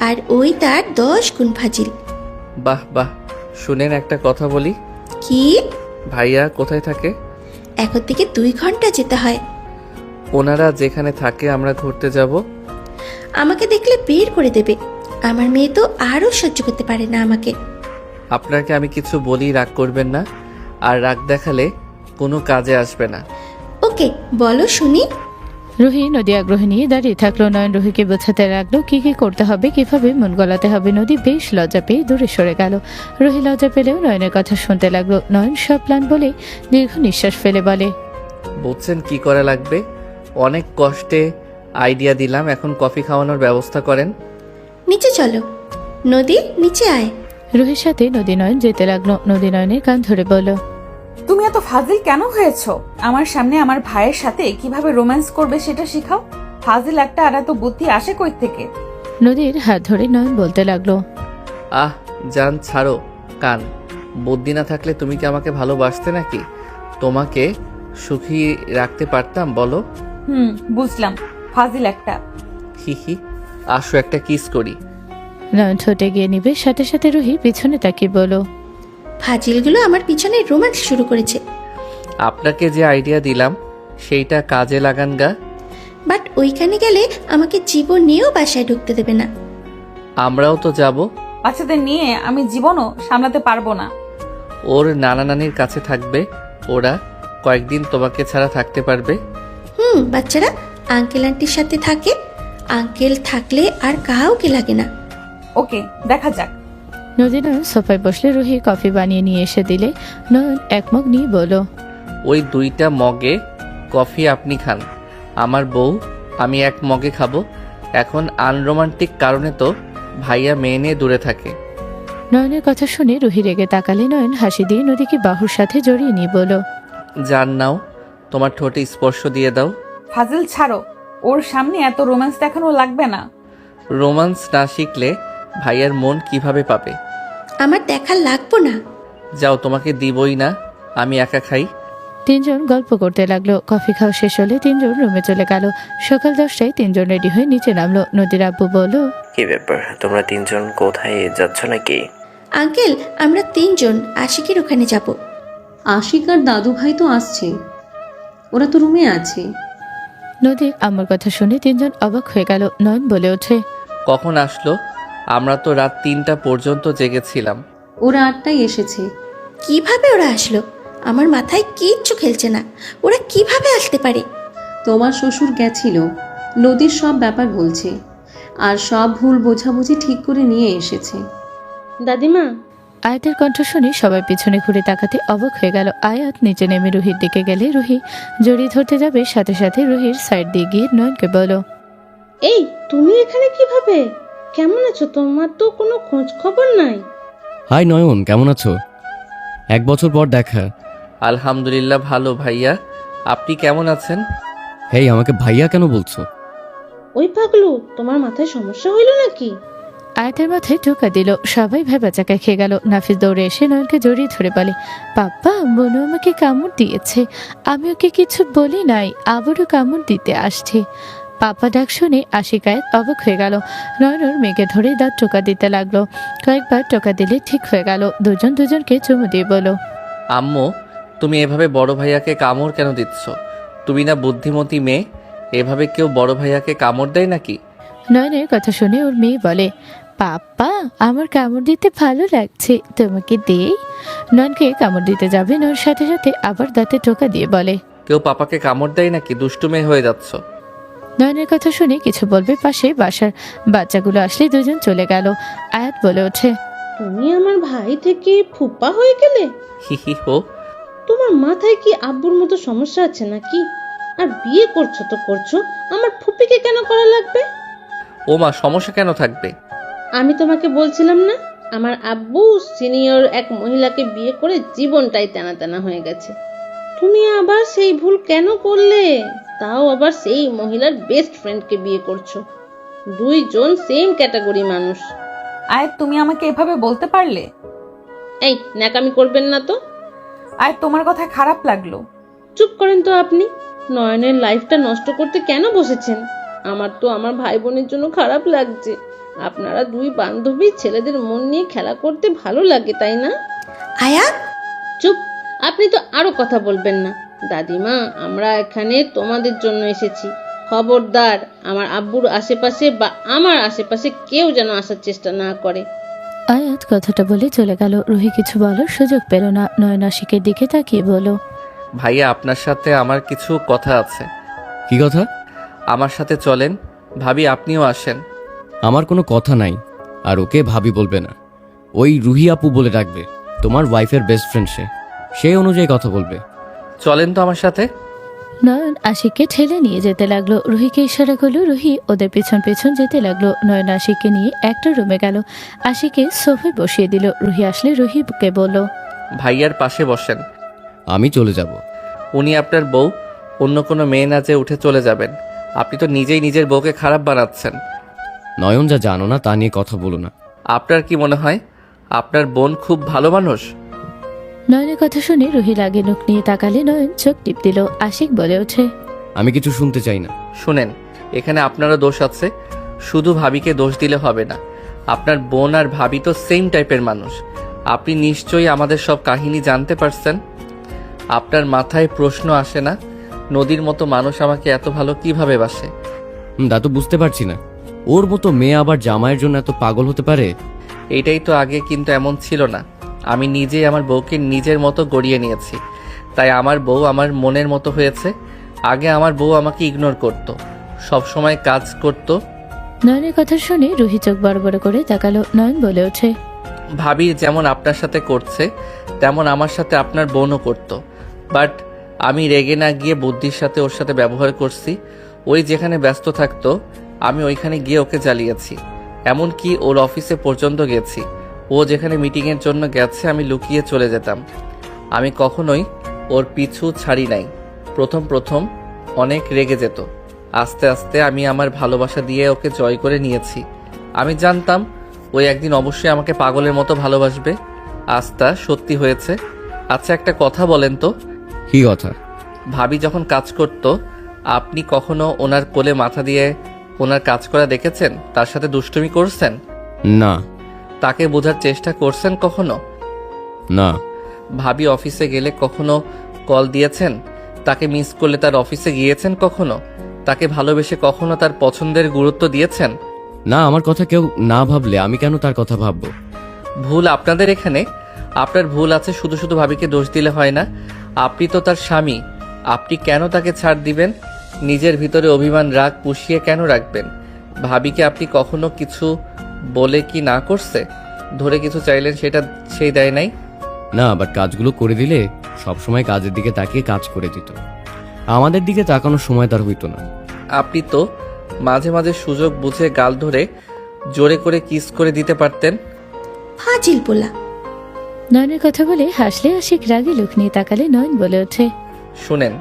আর ওই তার 10 গুণ ফাজিল। বাহ বাহ, শুনেন একটা কথা বলি। কি? ভাইয়া কোথায় থাকে? এখন থেকে 2 ঘন্টা যেতে হয়। ওনারা যেখানে থাকে আমরা ঘুরতে যাব। আমাকে দেখলে বের করে দেবে। আমার মেয়ে তো আরও সহ্য করতে পারে না আমাকে। আপনাকে আমি কিছু বলি, রাগ করবেন না। আর রাগ দেখালে কোনো কাজে আসবে না। ওকে, বলো শুনি। রুহি নদী আগ্রহ নিয়ে দাঁড়িয়ে থাকলো। নয়ন রুহিকে বোঝাতে লাগলো কি কি করতে হবে, কিভাবে মন গলাতে হবে। নদী বেশ লজ্জা পেয়ে দূরে সরে গেল। রুহি লজ্জা পেলেও নয়নের কথা শুনতে লাগলো। নয়ন সব প্ল্যান বলে দীর্ঘ নিঃশ্বাস ফেলে বলে, বুঝছেন কি করা লাগবে? অনেক কষ্টে আইডিয়া দিলাম, এখন কফি খাওয়ানোর ব্যবস্থা করেন। নিচে চলো, নদী নিচে আয়। রুহির সাথে নদী নয়ন যেতে লাগলো। নদী নয়নের কান ধরে বলল, তুমি এত ফাজিল কেন হয়েছো? আমার সামনে আমার ভাইয়ের সাথে কিভাবে রোম্যান্স করবে সেটা শেখাও। ফাজিল একটা, আর এত বুদ্ধি আসে কই থেকে? নদীর হাত ধরে নয়ন বলতে লাগলো, আহ জান ছাড়ো কান। বুদ্ধি না থাকলে তুমি কি আমাকে ভালোবাসতে নাকি? তোমাকে সুখী রাখতে পারতাম বলো? বুঝলাম, ফাজিল একটা। হি হি, আসো একটা কিস করি। নয়ন ছোটে গিয়ে নিবে, সাথে সাথে রুহি পিছনে তাকিয়ে বলল, ফাজিলগুলো আমার পিছনে রোম্যান্স শুরু করেছে। আপনাকে যে আইডিয়া দিলাম সেইটা কাজে লাগান গা। বাট ওইখানে গেলে আমাকে জীবন নিয়েও বাসায় ঢুকতে দেবে না। আমরাও তো যাব। বাচ্চাদের নিয়ে আমি জীবনও সামলাতে পারবো না। ওর নানা নানির কাছে থাকবে, ওরা কয়েকদিন তোমাকে ছাড়া থাকতে পারবে। বাচ্চারা আঙ্কেল আন্টির সাথে থাকে, আঙ্কেল থাকলে আর কাউকে লাগে না। ওকে, দেখা যাক। নদী নয়ন সোফায় বসলে রুহি কফি বানিয়ে নিয়ে এসে দিলে। নয়ন এক মগ নিয়ে বলল, ওই 2টা মগে কফি আপনি খান, আমার বউ আমি এক মগে খাবো। এখন আনরোমান্টিক কারণে তো ভাইয়া মেয়ে নিয়ে দূরে থাকে। নয়নের কথা শুনে রুহি রেগে তাকালে। নয়ন হাসি দিয়ে নদীকে বাহুর সাথে জড়িয়ে নিয়ে বলল, জান নাও, তোমার ঠোঁটে স্পর্শ দিয়ে দাও। ফাজিল ছাড়ো, ওর সামনে এত রোম্যান্স দেখানো লাগবে না। রোমান্স না শিখলে ভাইয়ার মন কিভাবে পাবে? আমার দেখা লাগবো না। যাও, তোমাকে দিবই না, আমি একা খাই। তিনজন গল্প করতে লাগলো। কফি খাওয়া শেষ হলে তিনজন রুমে চলে গেল। সকাল 10টায় তিনজন রেডি হয়ে নিচে নামলো। নদীর আব্বু বলল, কি ব্যাপার, তোমরা তিনজন কোথায় যাচ্ছ নাকি? আঙ্কেল, আমরা 3জন আশিকের ওখানে যাব। আশিক আর দাদু ভাই তো আসছে, ওরা তো রুমে আছে। নদীর আম্মুর কথা শুনে তিনজন অবাক হয়ে গেল। নয়ন বলে ওঠে, কখন আসলো? আমরা তো রাত 3টা পর্যন্ত জেগেছিলাম। ওরা 8টায় এসেছে। কিভাবে ওরা আসলো? আমার মাথায় কিচ্ছু খেলছে না। ওরা কিভাবে আসতে পারে? তোমার শ্বশুর গেছিল, নদীর সব ব্যাপার বলছে, আর সব ভুল বোঝাবুঝি ঠিক করে নিয়ে এসেছে। দাদিমা, আয়াতের কণ্ঠ শুনে সবাই পিছনে ঘুরে তাকাতে অবাক হয়ে গেল। আয়াত নিচে নেমে রুহির দিকে গেলে রুহি জড়িয়ে ধরতে যাবে, সাথে সাথে রুহির সাইড দিয়ে গিয়ে নয়নকে বলো, এই তুমি এখানে কিভাবে? কেমন আছো? তোমার তো কোনো খোঁজ খবর নাই। হাই নয়ন, কেমন আছো? 1 বছর পর দেখা। আলহামদুলিল্লাহ ভালো ভাইয়া, আপনি কেমন আছেন? হেই, আমাকে ভাইয়া কেন বলছো? ওই পাগলু, তোমার মাথায় সমস্যা হইল নাকি? আয়াতের মাথায় টোকা দিল। সবাই ভেবাচাকা খেয়ে গেল। নাফিস দৌড়ে এসে নয়নকে জড়িয়ে ধরে বলে, পাপ্পা, বোনু আমাকে কামড় দিয়েছে, আমি ওকে কিছু বলি নাই, আবারও কামড় দিতে আসছে। পাপা ডাক শুনে আশিক আয়াত অবাক হয়ে গেল। নয়নর মেয়েকে ধরে দাঁত টোকা দিতে লাগলো। কয়েকবার টোকা দিলে ঠিক হয়ে গেল। দুজন দুজনকে চুমু দিয়ে বলো, আম্মু, তুমি এভাবে বড় ভাইয়াকে কামড় কেন দিচ্ছ? তুমি না বুদ্ধিমতী মেয়ে, এভাবে কেউ বড় ভাইয়াকে কামড় দেয় নাকি? নয়নের কথা শুনে ওর মেয়ে বলে, পাপ্পা, আমার কামড় দিতে ভালো লাগছে, তোমাকে দেই। নয়নকে কামড় দিতে যাবে, নয়নের সাথে সাথে আবার দাঁতে টোকা দিয়ে বলে, কেউ পাপাকে কামড় দেয় নাকি? দুষ্টু মেয়ে হয়ে যাচ্ছ। নয়নের কথা শুনে কিছু বলবে পাশে বাসার বাচ্চাগুলো আসলে দুজন চলে গেল। আয়াত বলে ওঠে, তুমি আমার ভাই থেকে ফুপা হয়ে গেলে? হি হি হো। তোমার মাথায় কি আব্বুর মতো সমস্যা আছে নাকি? আর বিয়ে করছো তো করছো, আমার ফুপিকে কেন করা লাগবে? ও মা, সমস্যা কেন থাকবে? আমি তোমাকে বলছিলাম না, আমার আব্বু সিনিয়র এক মহিলাকে বিয়ে করে জীবনটাই টানা টানা হয়ে গেছে। তুমি আবার সেই ভুল কেন করলে? তাও আবার সেই মহিলার বেস্ট ফ্রেন্ডকে বিয়ে করছো। 2 জন সেম ক্যাটাগরি মানুষ। আয়াত, তুমি আমাকে এভাবে বলতে পারলে? এই ন্যাকামি করবেন না তো। আয়াত, তোমার কথা খারাপ লাগলো। চুপ করেন তো আপনি। নয়নের লাইফটা নষ্ট করতে কেন বসেছেন? আমার তো আমার ভাই বোনের জন্য খারাপ লাগছে। আপনারা 2 বান্ধবী ছেলেদের মন নিয়ে খেলা করতে ভালো লাগে, তাই না? আয়াত, চুপ, আপনি তো আরো কথা বলবেন না। দাদিমা, আমরা এখানে তোমাদের জন্য এসেছি। খবরদার আমার আব্বুর আশেপাশে বা আমার আশেপাশে কেউ যেন আসার চেষ্টা না করে। আয়াত কথাটা বলে চলে গেল। রুহি কিছু বলার সুযোগ পেল না। নয়ন আশিকের দিকে তাকিয়ে বলো, ভাইয়া, আপনার সাথে আমার কিছু কথা আছে। কি কথা? আমার সাথে চলেন। ভাবি আপনিও আসেন। আমার কোনো কথা নাই, আর ওকে ভাবি বলবে না, ওই রুহি আপু বলে ডাকবে। তোমার ওয়াইফের বেস্ট ফ্রেন্ড সে, সেই অনুযায়ী কথা বলবে। চলেন তো আমার সাথে। নয়ন আশিককে ঠেলে নিয়ে যেতে লাগলো। রুহিকে ইশারা করলো। রুহি ওদের পেছন পেছন যেতে লাগলো। নয়ন আশিককে নিয়ে একটা রুমে গেল। আশিককে সোফায় বসিয়ে দিল। রুহি আসলে রুহিকে বলল, ভাইয়ার পাশে বসেন। আমি চলে যাব। উনি আপনার বউ, অন্য কোনো মেয়ে না যে উঠে চলে যাবেন। আপনি তো নিজেই নিজের বউকে খারাপ বানাচ্ছেন। নয়ন যা জানো না তা নিয়ে কথা বলো না। আপনার কি মনে হয় আপনার বোন খুব ভালো মানুষ? নয়নের কথা শুনে রুহি লাগে মুখ নিয়ে তাকালে। নয়ন চোখ টিপ দিল। আশিক বলে ওঠে, আমি কিছু শুনতে চাই না। শুনেন, এখানে আপনারও দোষ আছে। শুধু ভাবিকে দোষ দিলে হবে না। আপনার বোন আর ভাবি তো সেম টাইপের মানুষ। আপনি নিশ্চয়ই আমাদের সব কাহিনী জানতে পারছেন। আপনার মাথায় প্রশ্ন আসে না, নদীর মতো মানুষ আমাকে এত ভালো কিভাবে বাসে? তা তো বুঝতে পারছি না, ওর মতো মেয়ে আবার জামাইয়ের জন্য এত পাগল হতে পারে? এইটাই তো আগে কিন্তু এমন ছিল না। আমি নিজেই আমার বউকে নিজের মতো গড়িয়ে নিয়েছি, তাই আমার বউ আমার মনের মতো হয়েছে। আগে আমার বউ আমাকে ইগনোর করত, সব সময় কাজ করত। নয়নের কথা শুনে রুহি চোখ বড় বড় করে তাকালো। নয়ন বলে ওঠে, ভাবি যেমন আপনার সাথে করছে তেমন আমার সাথে আপনার বোনও করত। বাট আমি রেগে না গিয়ে বুদ্ধির সাথে ওর সাথে ব্যবহার করছি। ওই যেখানে ব্যস্ত থাকতো আমি ওইখানে গিয়ে ওকে জ্বালিয়েছি। এমনকি ওর অফিসে পর্যন্ত গেছি। ও যেখানে মিটিংয়ের জন্য গেছে আমি লুকিয়ে চলে যেতাম। আমি কখনোই ওর পিছু ছাড়ি নাই। প্রথম প্রথম অনেক রেগে যেত, আস্তে আস্তে আমি আমার ভালোবাসা দিয়ে ওকে জয় করে নিয়েছি। আমি জানতাম ওই একদিন অবশ্যই আমাকে পাগলের মতো ভালোবাসবে। আজ তা সত্যি হয়েছে। আচ্ছা একটা কথা বলেন তো, কি কথা? ভাবি যখন কাজ করত আপনি কখনো ওনার কোলে মাথা দিয়ে ওনার কাজ করা দেখেছেন? তার সাথে দুষ্টুমি করছেন? না। তাকে বোঝার চেষ্টা করছেন কখনো? না। ভাবি অফিসে গেলে কখনো কল দিয়েছেন? তাকে মিস করলে তার অফিসে গিয়েছেন কখনো? তাকে ভালোবেসে কখনো তার পছন্দের গুরুত্ব দিয়েছেন? না, আমার কথা কেউ না ভাবলে আমি কেন তার কথা ভাববো? ভুল আপনাদের এখানে। আপনার ভুল আছে, শুধু শুধু ভাবিকে দোষ দিলে হয় না। আপনি তো তার স্বামী, আপনি কেন তাকে ছাড় দিবেন? নিজের ভিতরে অভিমান রাগ পুষিয়ে কেন রাখবেন? ভাবিকে আপনি কখনো কিছু বলে কি না করছে? ধরে কিছু চাইলেন সেটা সেই দেয় নাই? না, বাট কাজগুলো করে দিলে সবসময় কাজের দিকে তাকিয়ে কাজ করে দিত। আমাদের দিকে তাকানোর সময় তার হইতো না। আপনি তো মাঝে মাঝে সুযোগ বুঝে গাল ধরে জোরে করে কিস করে দিতে পারতেন। ফাজিল বলা। নয়নের কথা বলে হাসলে। আশিক রাগে মুখ নিয়ে তাকালে। নয়ন বলে ওঠে, শুনেন,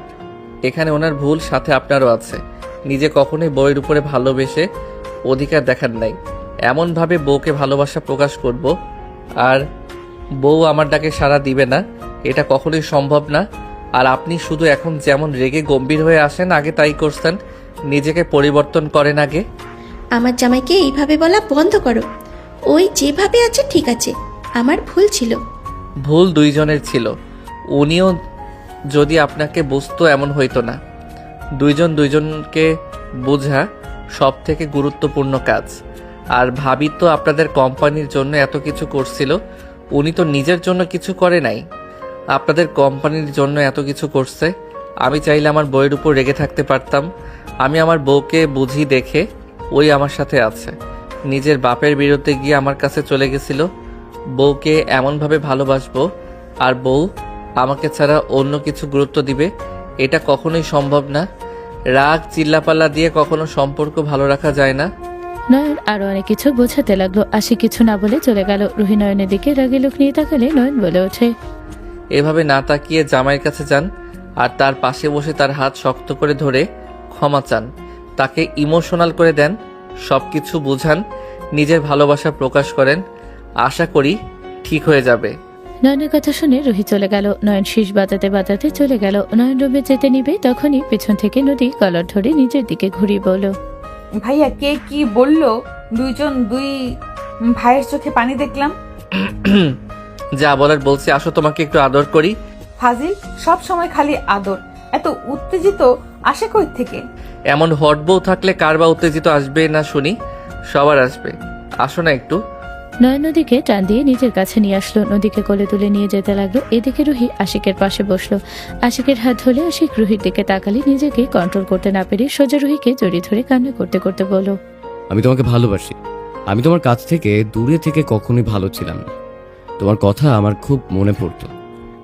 এখানে ওনার ভুল, সাথে আপনারও আছে। নিজে কখনোই বউয়ের উপরে ভালোবেসে অধিকার দেখান নাই। এমনভাবে বউকে ভালোবাসা প্রকাশ করব আর বউ আমার ডাকে সাড়া দিবে না, এটা কখনোই সম্ভব না। আর আপনি শুধু এখন যেমন রেগে গম্ভীর হয়ে আসেন, আগে তাই করছেন। নিজেকে পরিবর্তন করেন আগে। আমার জামাইকে এইভাবে বলা বন্ধ করো। ওই যেভাবে আছে ঠিক আছে, আমার ভুল ছিল। ভুল দুইজনের ছিল। উনিও যদি আপনাকে বুঝতো এমন হইতো না। দুইজন দুইজনকে বোঝা সব থেকে গুরুত্বপূর্ণ কাজ। আর ভাবি তো আপনাদের কোম্পানির জন্য এত কিছু করছিল, উনি তো নিজের জন্য কিছু করে নাই। আপনাদের কোম্পানির জন্য এত কিছু করছে। আমি চাইলে আমার বউয়ের উপর রেগে থাকতে পারতাম। আমি আমার বউকে বুঝি দেখে ওই আমার সাথে আছে। নিজের বাপের বিরুদ্ধে গিয়ে আমার কাছে চলে গেছিল। বউকে এমনভাবে ভালোবাসবো আর বউ আমাকে ছাড়া অন্য কিছু গুরুত্ব দিবে, এটা কখনোই সম্ভব না। রাগ চিল্লাপাল্লা দিয়ে কখনো সম্পর্ক ভালো রাখা যায় না। নয়ন আরো অনেক কিছু বোঝাতে লাগলো। আশিক কিছু না বলে চলে গেল। রুহি নয়নের দিকে রাগে মুখ নিয়ে তাকালে। নয়ন বলে ওঠে, এভাবে না তাকিয়ে জামাইয়ের কাছে যান আর তার পাশে বসে তার হাত শক্ত করে ধরে ক্ষমা চান। তাকে ইমোশনাল করে দেন, সবকিছু বুঝান, নিজের ভালোবাসা প্রকাশ করেন। আশা করি ঠিক হয়ে যাবে। নয়নের কথা শুনে রুহি চলে গেল। নয়ন শীষ বাজাতে বাজাতে চলে গেল। নয়ন রুমে যেতে নিবে তখনই পেছন থেকে নদী কলার ধরে নিজের দিকে ঘুরিয়ে বলল, ভাইয়া কে কি বললো? দুই ভাইয়ের চোখে পানি দেখলাম। যা বলার বলছি, আসো তোমাকে একটু আদর করি। ফাজিল, সব সময় খালি আদর। এত উত্তেজিত আসে কই থেকে? এমন হট বউ থাকলে কার বা উত্তেজিত আসবে না শুনি? সবার আসবে। আসো না একটু। নয়ন নদীকে টান দিয়ে নিজের কাছে নিয়ে আসলো, নদীকে কোলে তুলে নিয়ে যেতে লাগলো। এদিকে রুহি আশিকের পাশে বসলো। আশিকের হাত ধরে আশিক রুহির দিকে তাকালে নিজেকে কন্ট্রোল করতে না পেরে সোজা রুহিকে জড়িয়ে ধরে কান্না করতে করতে বলল, আমি তোমাকে ভালোবাসি। আমি তোমার কাছ থেকে দূরে থেকে কখনোই ভালো ছিলাম না। তোমার কথা আমার খুব মনে পড়তো।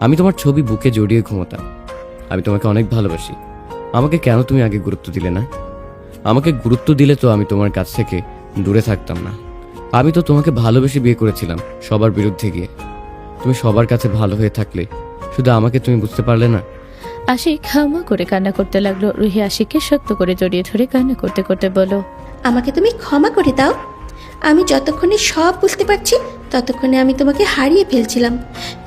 আমি তোমার ছবি বুকে জড়িয়ে ঘুমোতাম। আমি তোমাকে অনেক ভালোবাসি। আমাকে কেন তুমি আগে গুরুত্ব দিলে না? আমাকে গুরুত্ব দিলে তো আমি তোমার কাছ থেকে দূরে থাকতাম না। আমি তো তোমাকে ভালোবেসে বিয়ে করেছিলাম, সবার বিরুদ্ধে গিয়ে। তুমি সবার কাছে ভালো হয়ে থাকলে শুধু আমাকে তুমি বুঝতে পারলে না। আশিক হাউমা করে কান্না করতে লাগলো। রুহি আশিককে শক্ত করে জড়িয়ে ধরে কান্না করতে করতে বলল, আমাকে তুমি ক্ষমা করে দাও। আমি যতক্ষণে সব বুঝতে পারছি ততক্ষণে আমি তোমাকে হারিয়ে ফেলছিলাম।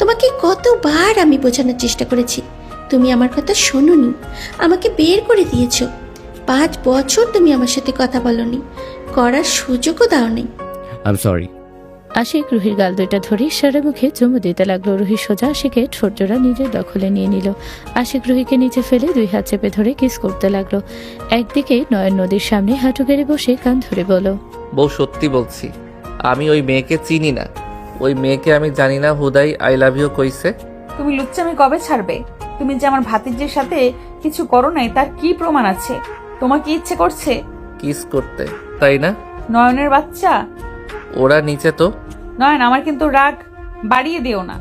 তোমাকে কতবার আমি বোঝানোর চেষ্টা করেছি, তুমি আমার কথা শোনোনি, আমাকে বের করে দিয়েছো। 5 বছর তুমি আমার সাথে কথা বলোনি, করার সুযোগও দাওনি। I am sorry. আশিক রুহির গাল দুইটা ধরে সারা মুখে চুমু দিতে লাগলো। রুহি সোজা আশিকের ঠোঁট জোড়া নিজের দখলে নিয়ে নিল। আশিক রুহিকে নিচে ফেলে 2 হাত চেপে ধরে কিস করতে লাগলো। একদিকে নয়ন নদীর সামনে হাঁটু গেড়ে বসে কান ধরে বলল, বউ সত্যি বলছি, আমি ওই মেয়েকে চিনি না। ওই মেয়েকে আমি জানি না হুদাই আই লাভ ইউ কইছে। তুমি লুচ্চামি কবে ছাড়বে? তুমি যে আমার ভাতিজির সাথে কিছু করো নাই তার কি প্রমাণ আছে? তোমার কি ইচ্ছে করছে কিস করতে, তাই না? নয়নের বাচ্চা। ওরা নিচে তো। নয়ন, আমার কিন্তু রাগ বাড়িয়ে দিও না।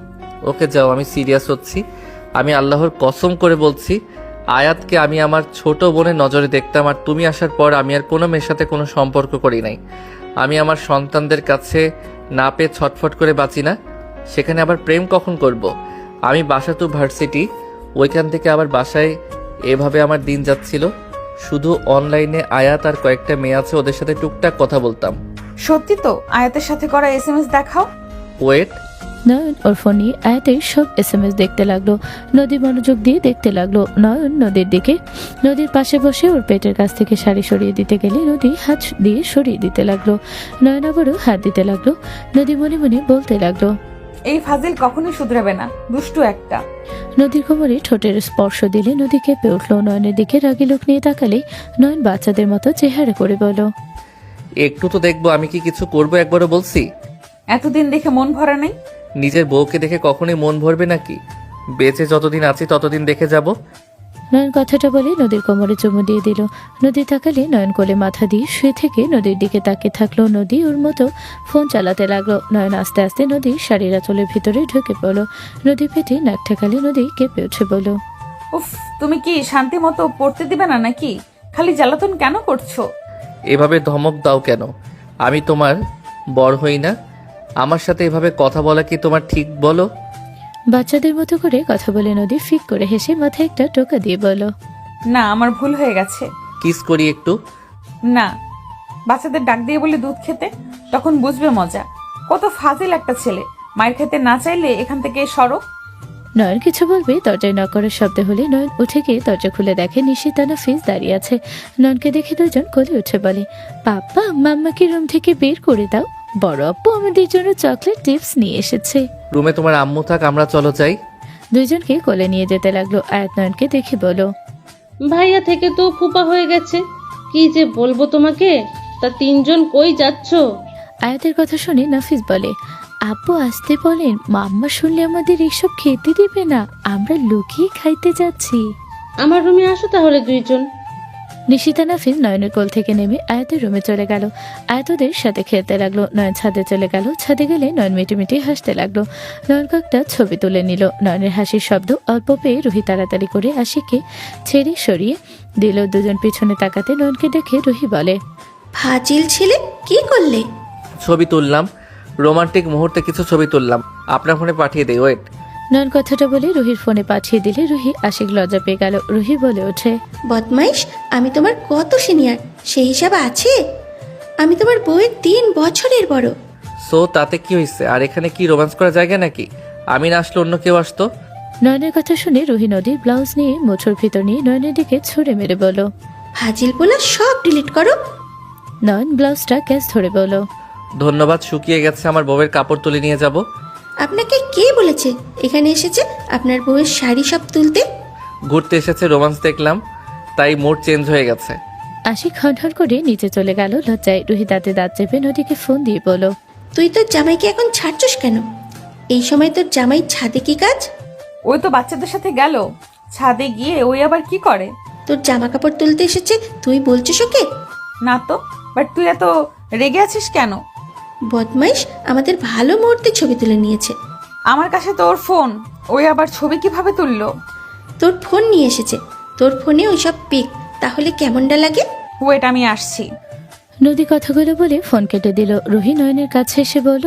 ওকে যাও, আমি সিরিয়াস হচ্ছি। আমি আল্লাহর কসম করে বলছি, আয়াতকে আমি আমার ছোট বোনের নজরে দেখতাম, আর তুমি আসার পর আমি আর কোনো মেয়ের সাথে কোনো সম্পর্ক করি নাই। আমি আমার সন্তানদের কাছে না পেয়ে ছটফট করে বাঁচি না, সেখানে আবার প্রেম কখন করব? আমি বাসা টু ভার্সিটি, ওইখান থেকে আবার বাসায়, এভাবে আমার দিন যাচ্ছিল। শুধু অনলাইনে আয়াত আর কয়েকটা মেয়ে আছে, ওদের সাথে টুকটাক কথা বলতাম। সত্যি তো? আয়াতের সাথে করা SMS দেখাও। ওয়েট, নয়ন ওর ফোন নিয়ে আয়াতের সব SMS দেখতে লাগলো। নদী মনোযোগ দিয়ে দেখতে লাগলো। নয়ন নদীর দিকে, নদীর পাশে বসে ওর পেটের কাছ থেকে শাড়ি সরিয়ে দিতে গেলে নদী হাত দিয়ে সরিয়ে দিতে লাগলো। নয়ন আবারও হাত দিতে লাগলো। নদী মনে মনে বলতে লাগলো, এই ফাজিল কখনোই শুধরাবে না, দুষ্টু একটা। নদীর কোমরে ঠোঁটের স্পর্শ দিলে নদী কেঁপে উঠল। নয়নের দিকে রাগি লোক নিয়ে তাকালেই নয়ন বাচ্চাদের মতো চেহারা করে বলল, একটু তো দেখবো আমি কি কিছু করবো, একবারও বলছি। এতদিন দেখে মন ভরা নাই? নিজের বউকে দেখে কখনোই মন ভরবে নাকি? বেঁচে যতদিন আছি ততদিন দেখে যাব। নয়ন কথাটা বলে নদীর কোমরে চুমু দিয়ে দিল। নদী তাকালে নয়ন কোলে মাথা দিয়ে শুয়ে থেকে নদীর দিকে তাকিয়ে থাকলো। নদী ওর মতো ফোন চালাতে লাগলো। নয়ন আস্তে আস্তে নদীর শাড়ির আঁচলের ভিতরে ঢুকে পড়লো। নদী পেটে নাক ঠেকালে নদী কেঁপে উঠে বলল, উফ, তুমি কি শান্তি মতো পড়তে দিবে না নাকি? খালি জ্বালাতন কেন করছো? এভাবে ধমক দাও কেন? আমি তোমার বড় হই না? আমার সাথে এভাবে কথা বলা কি তোমার ঠিক বলো? বাচ্চাদের মতো করে কথা বলে নদী ফিক করে হেসে মাথায় একটা টোকা দিয়ে বলল, না, আমার ভুল হয়ে গেছে। কিস করি একটু। না, বাচ্চাদের ডাক দিয়ে বলে দুধ খেতে, তখন বুঝবে মজা। কত ফাজিল একটা ছেলে। মায়ের খেতে না চাইলে এখান থেকে সরো। নয়ন কিছু বলবে, দরজায় নক করার শব্দ হলে নয়ন উঠে গিয়ে দরজা খুলে দেখে নিশিতা নাফিস দাঁড়িয়ে আছে। নয়নকে দেখে দুজন কোলে উঠে বলে, পাপা মাম্মাকে রুম থেকে বের করে দাও, বড় আপু আমাদের জন্য চকলেট টিপস নিয়ে এসেছে। রুমে তোমার আম্মু থাক, আমরা চলো যাই। দুইজনকে কোলে নিয়ে যেতে লাগলো। আয়াত নয়নকে দেখে বলো, ভাইয়া থেকে তো ফুপা হয়ে গেছে, কি যে বলবো তোমাকে। তা 3 জন কই যাচ্ছ? আয়াতের কথা শুনে নাফিস বলে, আপু আসতে বলেন, মাম্মা শুনলে আমাদের এসব খেতে দিবে না, আমরা লুকিয়ে খাইতে যাচ্ছি। আমার রুমে আসো তাহলে 2 জন। নিশিতা নাফিস নয়নের কোল থেকে নেমে আয়াতের রুমে চলে গেল। আয়াত ওদের সাথে খেলতে লাগলো। নয়ন ছাদে চলে গেল। ছাদে গেলে নয়ন মিটি মিটি হাসতে লাগলো। নয়ন কয়েকটা ছবি তুলে নিল। নয়নের হাসির শব্দ অল্প পেয়ে রুহি তাড়াতাড়ি করে আশিককে ছেড়ে সরিয়ে দিল। দুজন পিছনে তাকাতে নয়নকে দেখে রুহি বলে, ফাজিল ছেলে, কি করলে? ছবি তুললাম, রোমান্টিক মুহূর্তে কিছু ছবি তুললাম, আপনার ফোনে পাঠিয়ে দেই। ওয়েট। নয়ন কথাটা বলে রুহির ফোনে পাঠিয়ে দিলে রুহি আশিক লজ্জা পেয়ে গেল। রুহি বলে ওঠে, বদমাইশ, আমি তোমার কত সিনিয়র সেই হিসাব আছে? আমি তোমার বউয়ের 3 বছরের বড়। সো তাতে কি হয়েছে? আর এখানে কি রোম্যান্স করার জায়গা নাকি? আমি না আসলে অন্য কেউ আসতো। নয়নের কথা শুনে রুহি নদীর ব্লাউজ নিয়ে মোছর ভিতর নিয়ে নয়নের দিকে ছুঁড়ে মেরে বলল, ফাজিল বলা সব ডিলিট করো। নয়ন ব্লাউজটা ক্যাচ ধরে বলল, ধন্যবাদ, শুকিয়ে গেছে, আমার বউয়ের কাপড় তুলে নিয়ে যাব। আপনাকে কে বলেছে এখানে এসেছে আপনার বউয়ের শাড়ি সব তুলতে? ঘুরতে এসেছে, রোম্যান্স দেখলাম, তাই মুড চেঞ্জ হয়ে গেছে। আশিক হন করে নিচে চলে গেল লজ্জায়। রুহি দাঁতে দাঁত চেপে নদীকে ফোন দিয়ে বলল, তুই তোর জামাইকে এখন ছাড়ছস কেন? এই সময় তোর জামাই ছাদে কি কাজ? ওই তো বাচ্চাদের সাথে গেল ছাদে গিয়ে, ওই আবার কি করে? তোর জামা কাপড় তুলতে এসেছে, তুই বলছিস ওকে? না তো, বাট তুই এত রেগে আছিস কেন? বদমাইশ আমাদের ভালো মুহূর্তে ছবি তুলে নিয়েছে। আমার কাছে তো ওর ফোন, ওই আবার ছবি কিভাবে তুললো? তোর ফোন নিয়ে এসেছে, তোর ফোনে ওইসব পিক, তাহলে কেমনটা লাগে? ওয়েট, আমি আসছি। নদী কথাগুলো বলে ফোন কেটে দিল। রুহি নয়নের কাছে এসে বলল,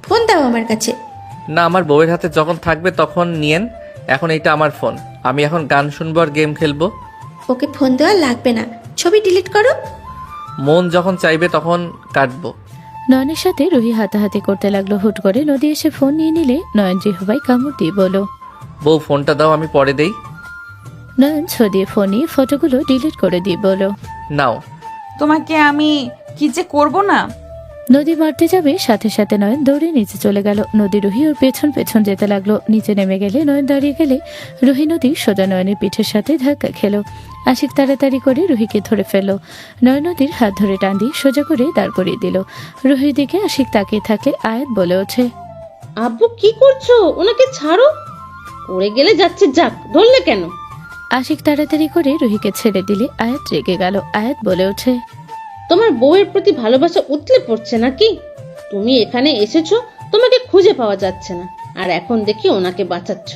ফোন দাও আমার কাছে। না, আমার বউয়ের হাতে যখন থাকবে তখন নিয়েন। এখন এইটা আমার ফোন, আমি এখন গান শুনবো আর গেম খেলবো। ওকে ফোন দেওয়া লাগবে না, ছবি ডিলিট করো। মন যখন চাইবে তখন কাটবো। নয়নের সাথে রুহি হাতাহাতি করতে লাগলো। হুট করে নদী এসে ফোন নিয়ে নিলে নয়ন জিহ্বায় কামড় দিয়ে বলল, বউ ফোনটা দাও, আমি পরে দেই। নয়ন ছদিয়ে ফোন নিয়ে ফটোগুলো ডিলিট করে দিয়ে বলল, নাও। তোমাকে আমি কি যে করব না। নদী মারতে যাবে, সাথে সাথে নয়ন দৌড়ে নিচে চলে গেল। নদী রুহি ওর পেছন পেছন যেতে লাগলো। নিচে নেমে গেলে নয়ন দাঁড়িয়ে গেলে রুহি নদী সোজা নয়নের পিঠের সাথে ধাক্কা খেলো। আশিক তাড়াতাড়ি করে রুহিকে ধরে ফেললো। নয়ন নদীর হাত ধরে টান দিয়ে সোজা করে দাঁড় করিয়ে দিল। রুহির দিকে আশিক তাকিয়ে থাকলে আয়াত বলে ওঠে, আব্বু কি করছো? ওনাকে ছাড়ো। পড়ে গেলে যাচ্ছে, যাক, ধরলে কেন? আশিক তাড়াতাড়ি করে রুহিকে ছেড়ে দিলে আয়াত রেগে গেল। আয়াত বলে ওঠে, তোমার বউয়ের প্রতি ভালোবাসা উতলে পড়ছে নাকি? তুমি এখানে এসেছো, তোমাকে খুঁজে পাওয়া যাচ্ছে না, আর এখন দেখি ওনাকে বাঁচাচ্ছ।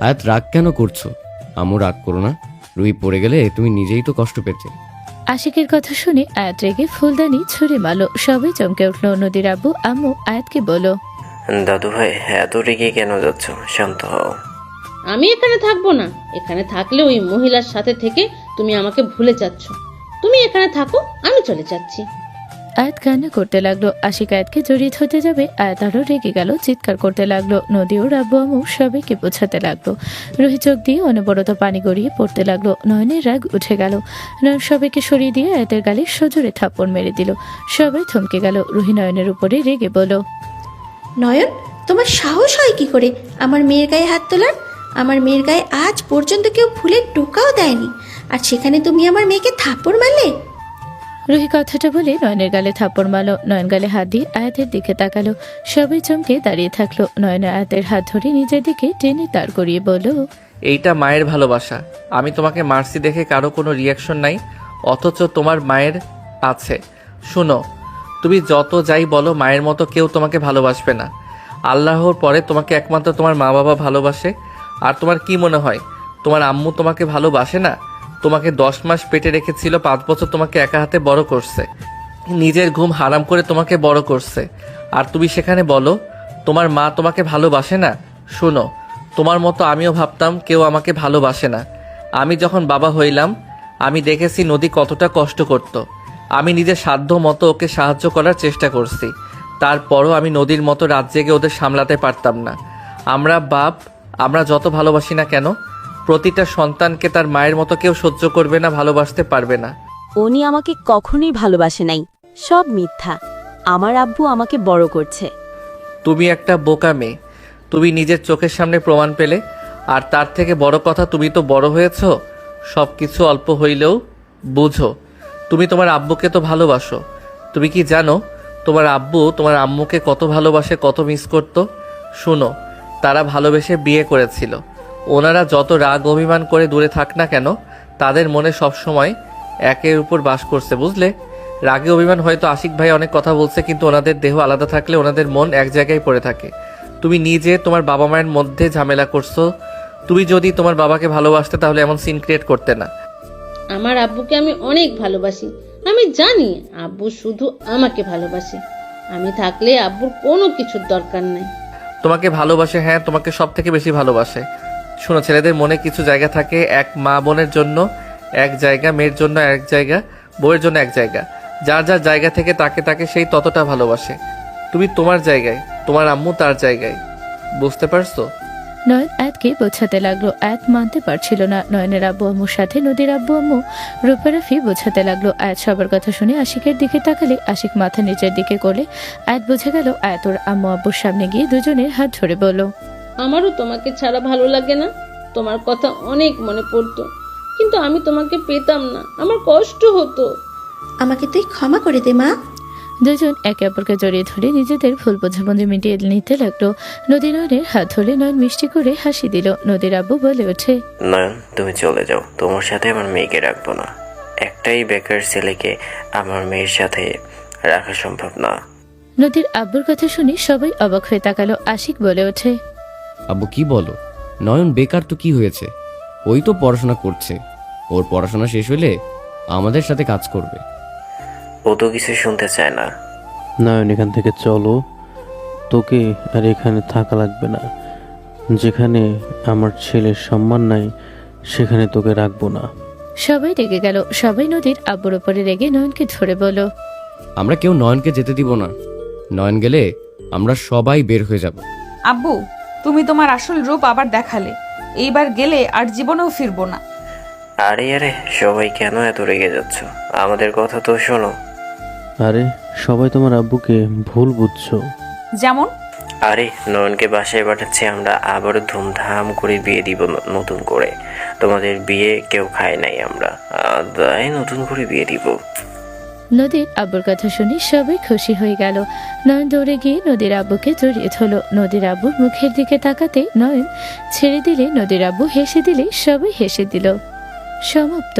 আয়াত, রাগ কেন করছো? আম্মু, রাগ করো না। রুহি পড়ে গেলে তুমি নিজেই তো কষ্ট পেতে। আশিকের কথা শুনে আয়াত রেগে ফুলদানি ছুঁড়ে মারল। সবাই চমকে উঠল। নদীর আব্বু আম্মু আয়াতকে বলো, দাদু ভাই, এত রেগে কেন যাচ্ছ? শান্ত হও। আমি এখানে থাকবো না। এখানে থাকলে ওই মহিলার সাথে থেকে তুমি আমাকে ভুলে যাচ্ছ। তুমি এখানে থাকো, আমি চলে যাচ্ছি। আয়াত কান্না করতে লাগলো। আশিক আয়াতকে জড়িয়ে ধরতে যাবে, আয়াত আরো রেগে গেল, চিৎকার করতে লাগলো। নদী ওর আব্বু আম্মু সবাইকে বোঝাতে লাগলো। রুহি চোখ দিয়ে অনবরত পানি গড়িয়ে পড়তে লাগলো। নয়নের রাগ উঠে গেল। নয়ন সবাইকে সরিয়ে দিয়ে আয়াতের গালে সজোরে থাপ্পড় মেরে দিল। সবাই থমকে গেল। রুহি নয়নের উপরে রেগে বলল, নয়ন, তোমার সাহস হয় কি করে আমার মেয়ের গায়ে হাত তোলার? আমার মেয়ের গায়ে আজ পর্যন্ত কেউ ফুলের টোকাও দেয়নি, আর সেখানে তুমি আমার মেয়েকে থাপ্পড় মারলে? রুহি কথাটা বলে নয়নের গালে থাপ্পড় মারল। নয়ন গালে হাত দিয়ে আয়াতের দিকে তাকালো। সবাই চমকে দাঁড়িয়ে থাকলো। নয়ন আয়াতের হাত ধরে নিজের দিকে টেনে তার করিয়ে বলল, এইটা মায়ের ভালোবাসা। আমি তোমাকে মারছি দেখে কারো কোনো রিয়াকশন নাই, অথচ তোমার মায়ের আছে। শুনো, তুমি যত যাই বলো, মায়ের মতো কেউ তোমাকে ভালোবাসবে না। আল্লাহর পরে তোমাকে একমাত্র তোমার মা বাবা ভালোবাসে। আর তোমার কি মনে হয় তোমার আম্মু তোমাকে ভালোবাসে না? তোমাকে 10 মাস পেটে রেখেছিল, 5 বছর তোমাকে একা হাতে বড় করছে, নিজের ঘুম হারাম করে তোমাকে বড় করছে। আর তুমি সেখানে বলো তোমার মা তোমাকে ভালোবাসে না? শোনো, তোমার মতো আমিও ভাবতাম কেউ আমাকে ভালোবাসে না। আমি যখন বাবা হইলাম, আমি দেখেছি নদী কতটা কষ্ট করত। আমি নিজের সাধ্য মতো ওকে সাহায্য করার চেষ্টা করছি। তারপরও আমি নদীর মতো রাত জেগে ওদের সামলাতে পারতাম না। আমরা বাপ, আমরা যত ভালোবাসি না কেন, প্রতিটা সন্তানকে তার মায়ের মতো কেউ সহ্য করবে না, ভালোবাসতে পারবে না। উনি আমাকে কখনোই ভালোবাসে নাই, সব মিথ্যা। আমার আব্বু আমাকে বড় করছে। তুমি একটা বোকা মেয়ে, তুমি নিজের চোখের সামনে প্রমাণ পেলে। আর তার থেকে বড় কথা, তুমি তো বড় হয়েছ, সব কিছু অল্প হইলেও বুঝো। তুমি তোমার আব্বুকে তো ভালোবাসো। তুমি কি জানো তোমার আব্বু তোমার আম্মুকে কত ভালোবাসে, কত মিস করত? শুনো, তারা ভালোবেসে বিয়ে করেছিল। ওনারা যত রাগ অভিমান করে দূরে থাক না কেন, তাদের মনে সবসময় একের উপর বাস করছে, বুঝলে? রাগে অভিমান হয়তো আশিক ভাই অনেক কথা বলছে, কিন্তু ওনাদের দেহ আলাদা থাকলে ওনাদের মন এক জায়গায় পড়ে থাকে। তুমি নিজে তোমার বাবা মায়ের মধ্যে ঝামেলা করছো। তুমি যদি তোমার বাবাকে ভালোবাসতে তাহলে এমন সিন ক্রিয়েট করতে না। আমার আব্বুকে আমি অনেক ভালোবাসি। আমি জানি আব্বু শুধু আমাকে ভালোবাসে। আমি থাকলে আব্বুর কোনো কিছুর দরকার নাই। তোমাকে ভালোবাসে, হ্যাঁ, তোমাকে সব থেকে বেশি ভালোবাসে। শোনো, ছেলেদের মনে কিছু জায়গা থাকে, এক মা বোনের জন্য এক জায়গা, মেয়ের জন্য এক জায়গা, বউয়ের জন্য এক জায়গা। যার যার জায়গা থেকে তাকে তাকে সেই ততটা ভালোবাসে। তুমি তোমার জায়গায়, তোমার আম্মু তার জায়গায়, বুঝতে পারছো? নয়ন আয়াতকে বোঝাতে লাগলো। আয়াত মানতে পারছিল না। নয়নের আব্বু আম্মুর সাথে নদীর আব্বু আম্মু রূপারাফি বোঝাতে লাগলো। আয়াত সবার কথা শুনে আশিকের দিকে তাকালে আশিক মাথা নিচের দিকে করলে আয়াত বুঝে গেল। আয়াত ওর আম্মু আব্বুর সামনে গিয়ে দুজনের হাত ধরে বলল, আমারও তোমাকে ছাড়া ভালো লাগে না। তোমার কথা অনেক মনে পড়তো, কিন্তু আমি তোমাকে পেতাম না, আমার কষ্ট হতো। আমাকে তুই ক্ষমা করে দে মা। দুজন একে অপরকে জড়িয়ে ধরে নিজেদের ভুল বোঝাবুঝি মিটিয়ে নিতে লাগলো। নদী নয়নের হাত ধরে নয়ন মিষ্টি করে হাসি দিল। নদীর আব্বু বলে ওঠে, নয়ন তুমি চলে যাও, তোমার সাথে আমার মেয়েকে রাখবো না। একটাই বেকার ছেলেকে আমার মেয়ের সাথে রাখা সম্ভব না। নদীর আব্বুর কথা শুনে সবাই অবাক হয়ে তাকালো। আশিক বলে ওঠে, আব্বু কি বলো? নয়ন বেকার তো কি হয়েছে? ওই তো পড়াশোনা করছে, ওর পড়াশোনা শেষ হলে আমাদের সাথে কাজ করবে। ও তো কিছু শুনতে চায় না। নয়ন এখান থেকে চলো, তোকে আর এখানে থাকা লাগবে না। যেখানে আমার ছেলের সম্মান নাই সেখানে তোকে রাখবো না। সবাই রেগে গেল। সবাই নদীর আব্বুর উপরে রেগে নয়নকে ধরে বলল, আমরা কেউ নয়নকে যেতে দিব না। নয়ন গেলে আমরা সবাই বের হয়ে যাব। আব্বু, তুমি তোমার আসল রূপ আবার দেখালে। এইবার গেলে আর জীবনেও ফিরবো না। আরে আরে, সবাই কেন এত রেগে যাচ্ছ? আমাদের কথা তো শোনো। আরে সবাই তোমার আব্বুকে ভুল বুঝছো। যেমন? আরে নয়নকে বাসায় পাঠাচ্ছি আমরা, আবারও ধুমধাম করে বিয়ে দিব নতুন করে। তোমাদের বিয়ে কেউ খায় নাই আমরা, তাই নতুন করে বিয়ে দিব। নদীর আব্বুর কথা শুনে সবাই খুশি হয়ে গেল। নয়ন দৌড়ে গিয়ে নদীর আব্বুকে জড়িয়ে ধরল। নদীর আব্বুর মুখের দিকে তাকাতে নয়ন ছেড়ে দিলে, নদীর আব্বু হেসে দিলে সবাই হেসে দিল। সমাপ্ত।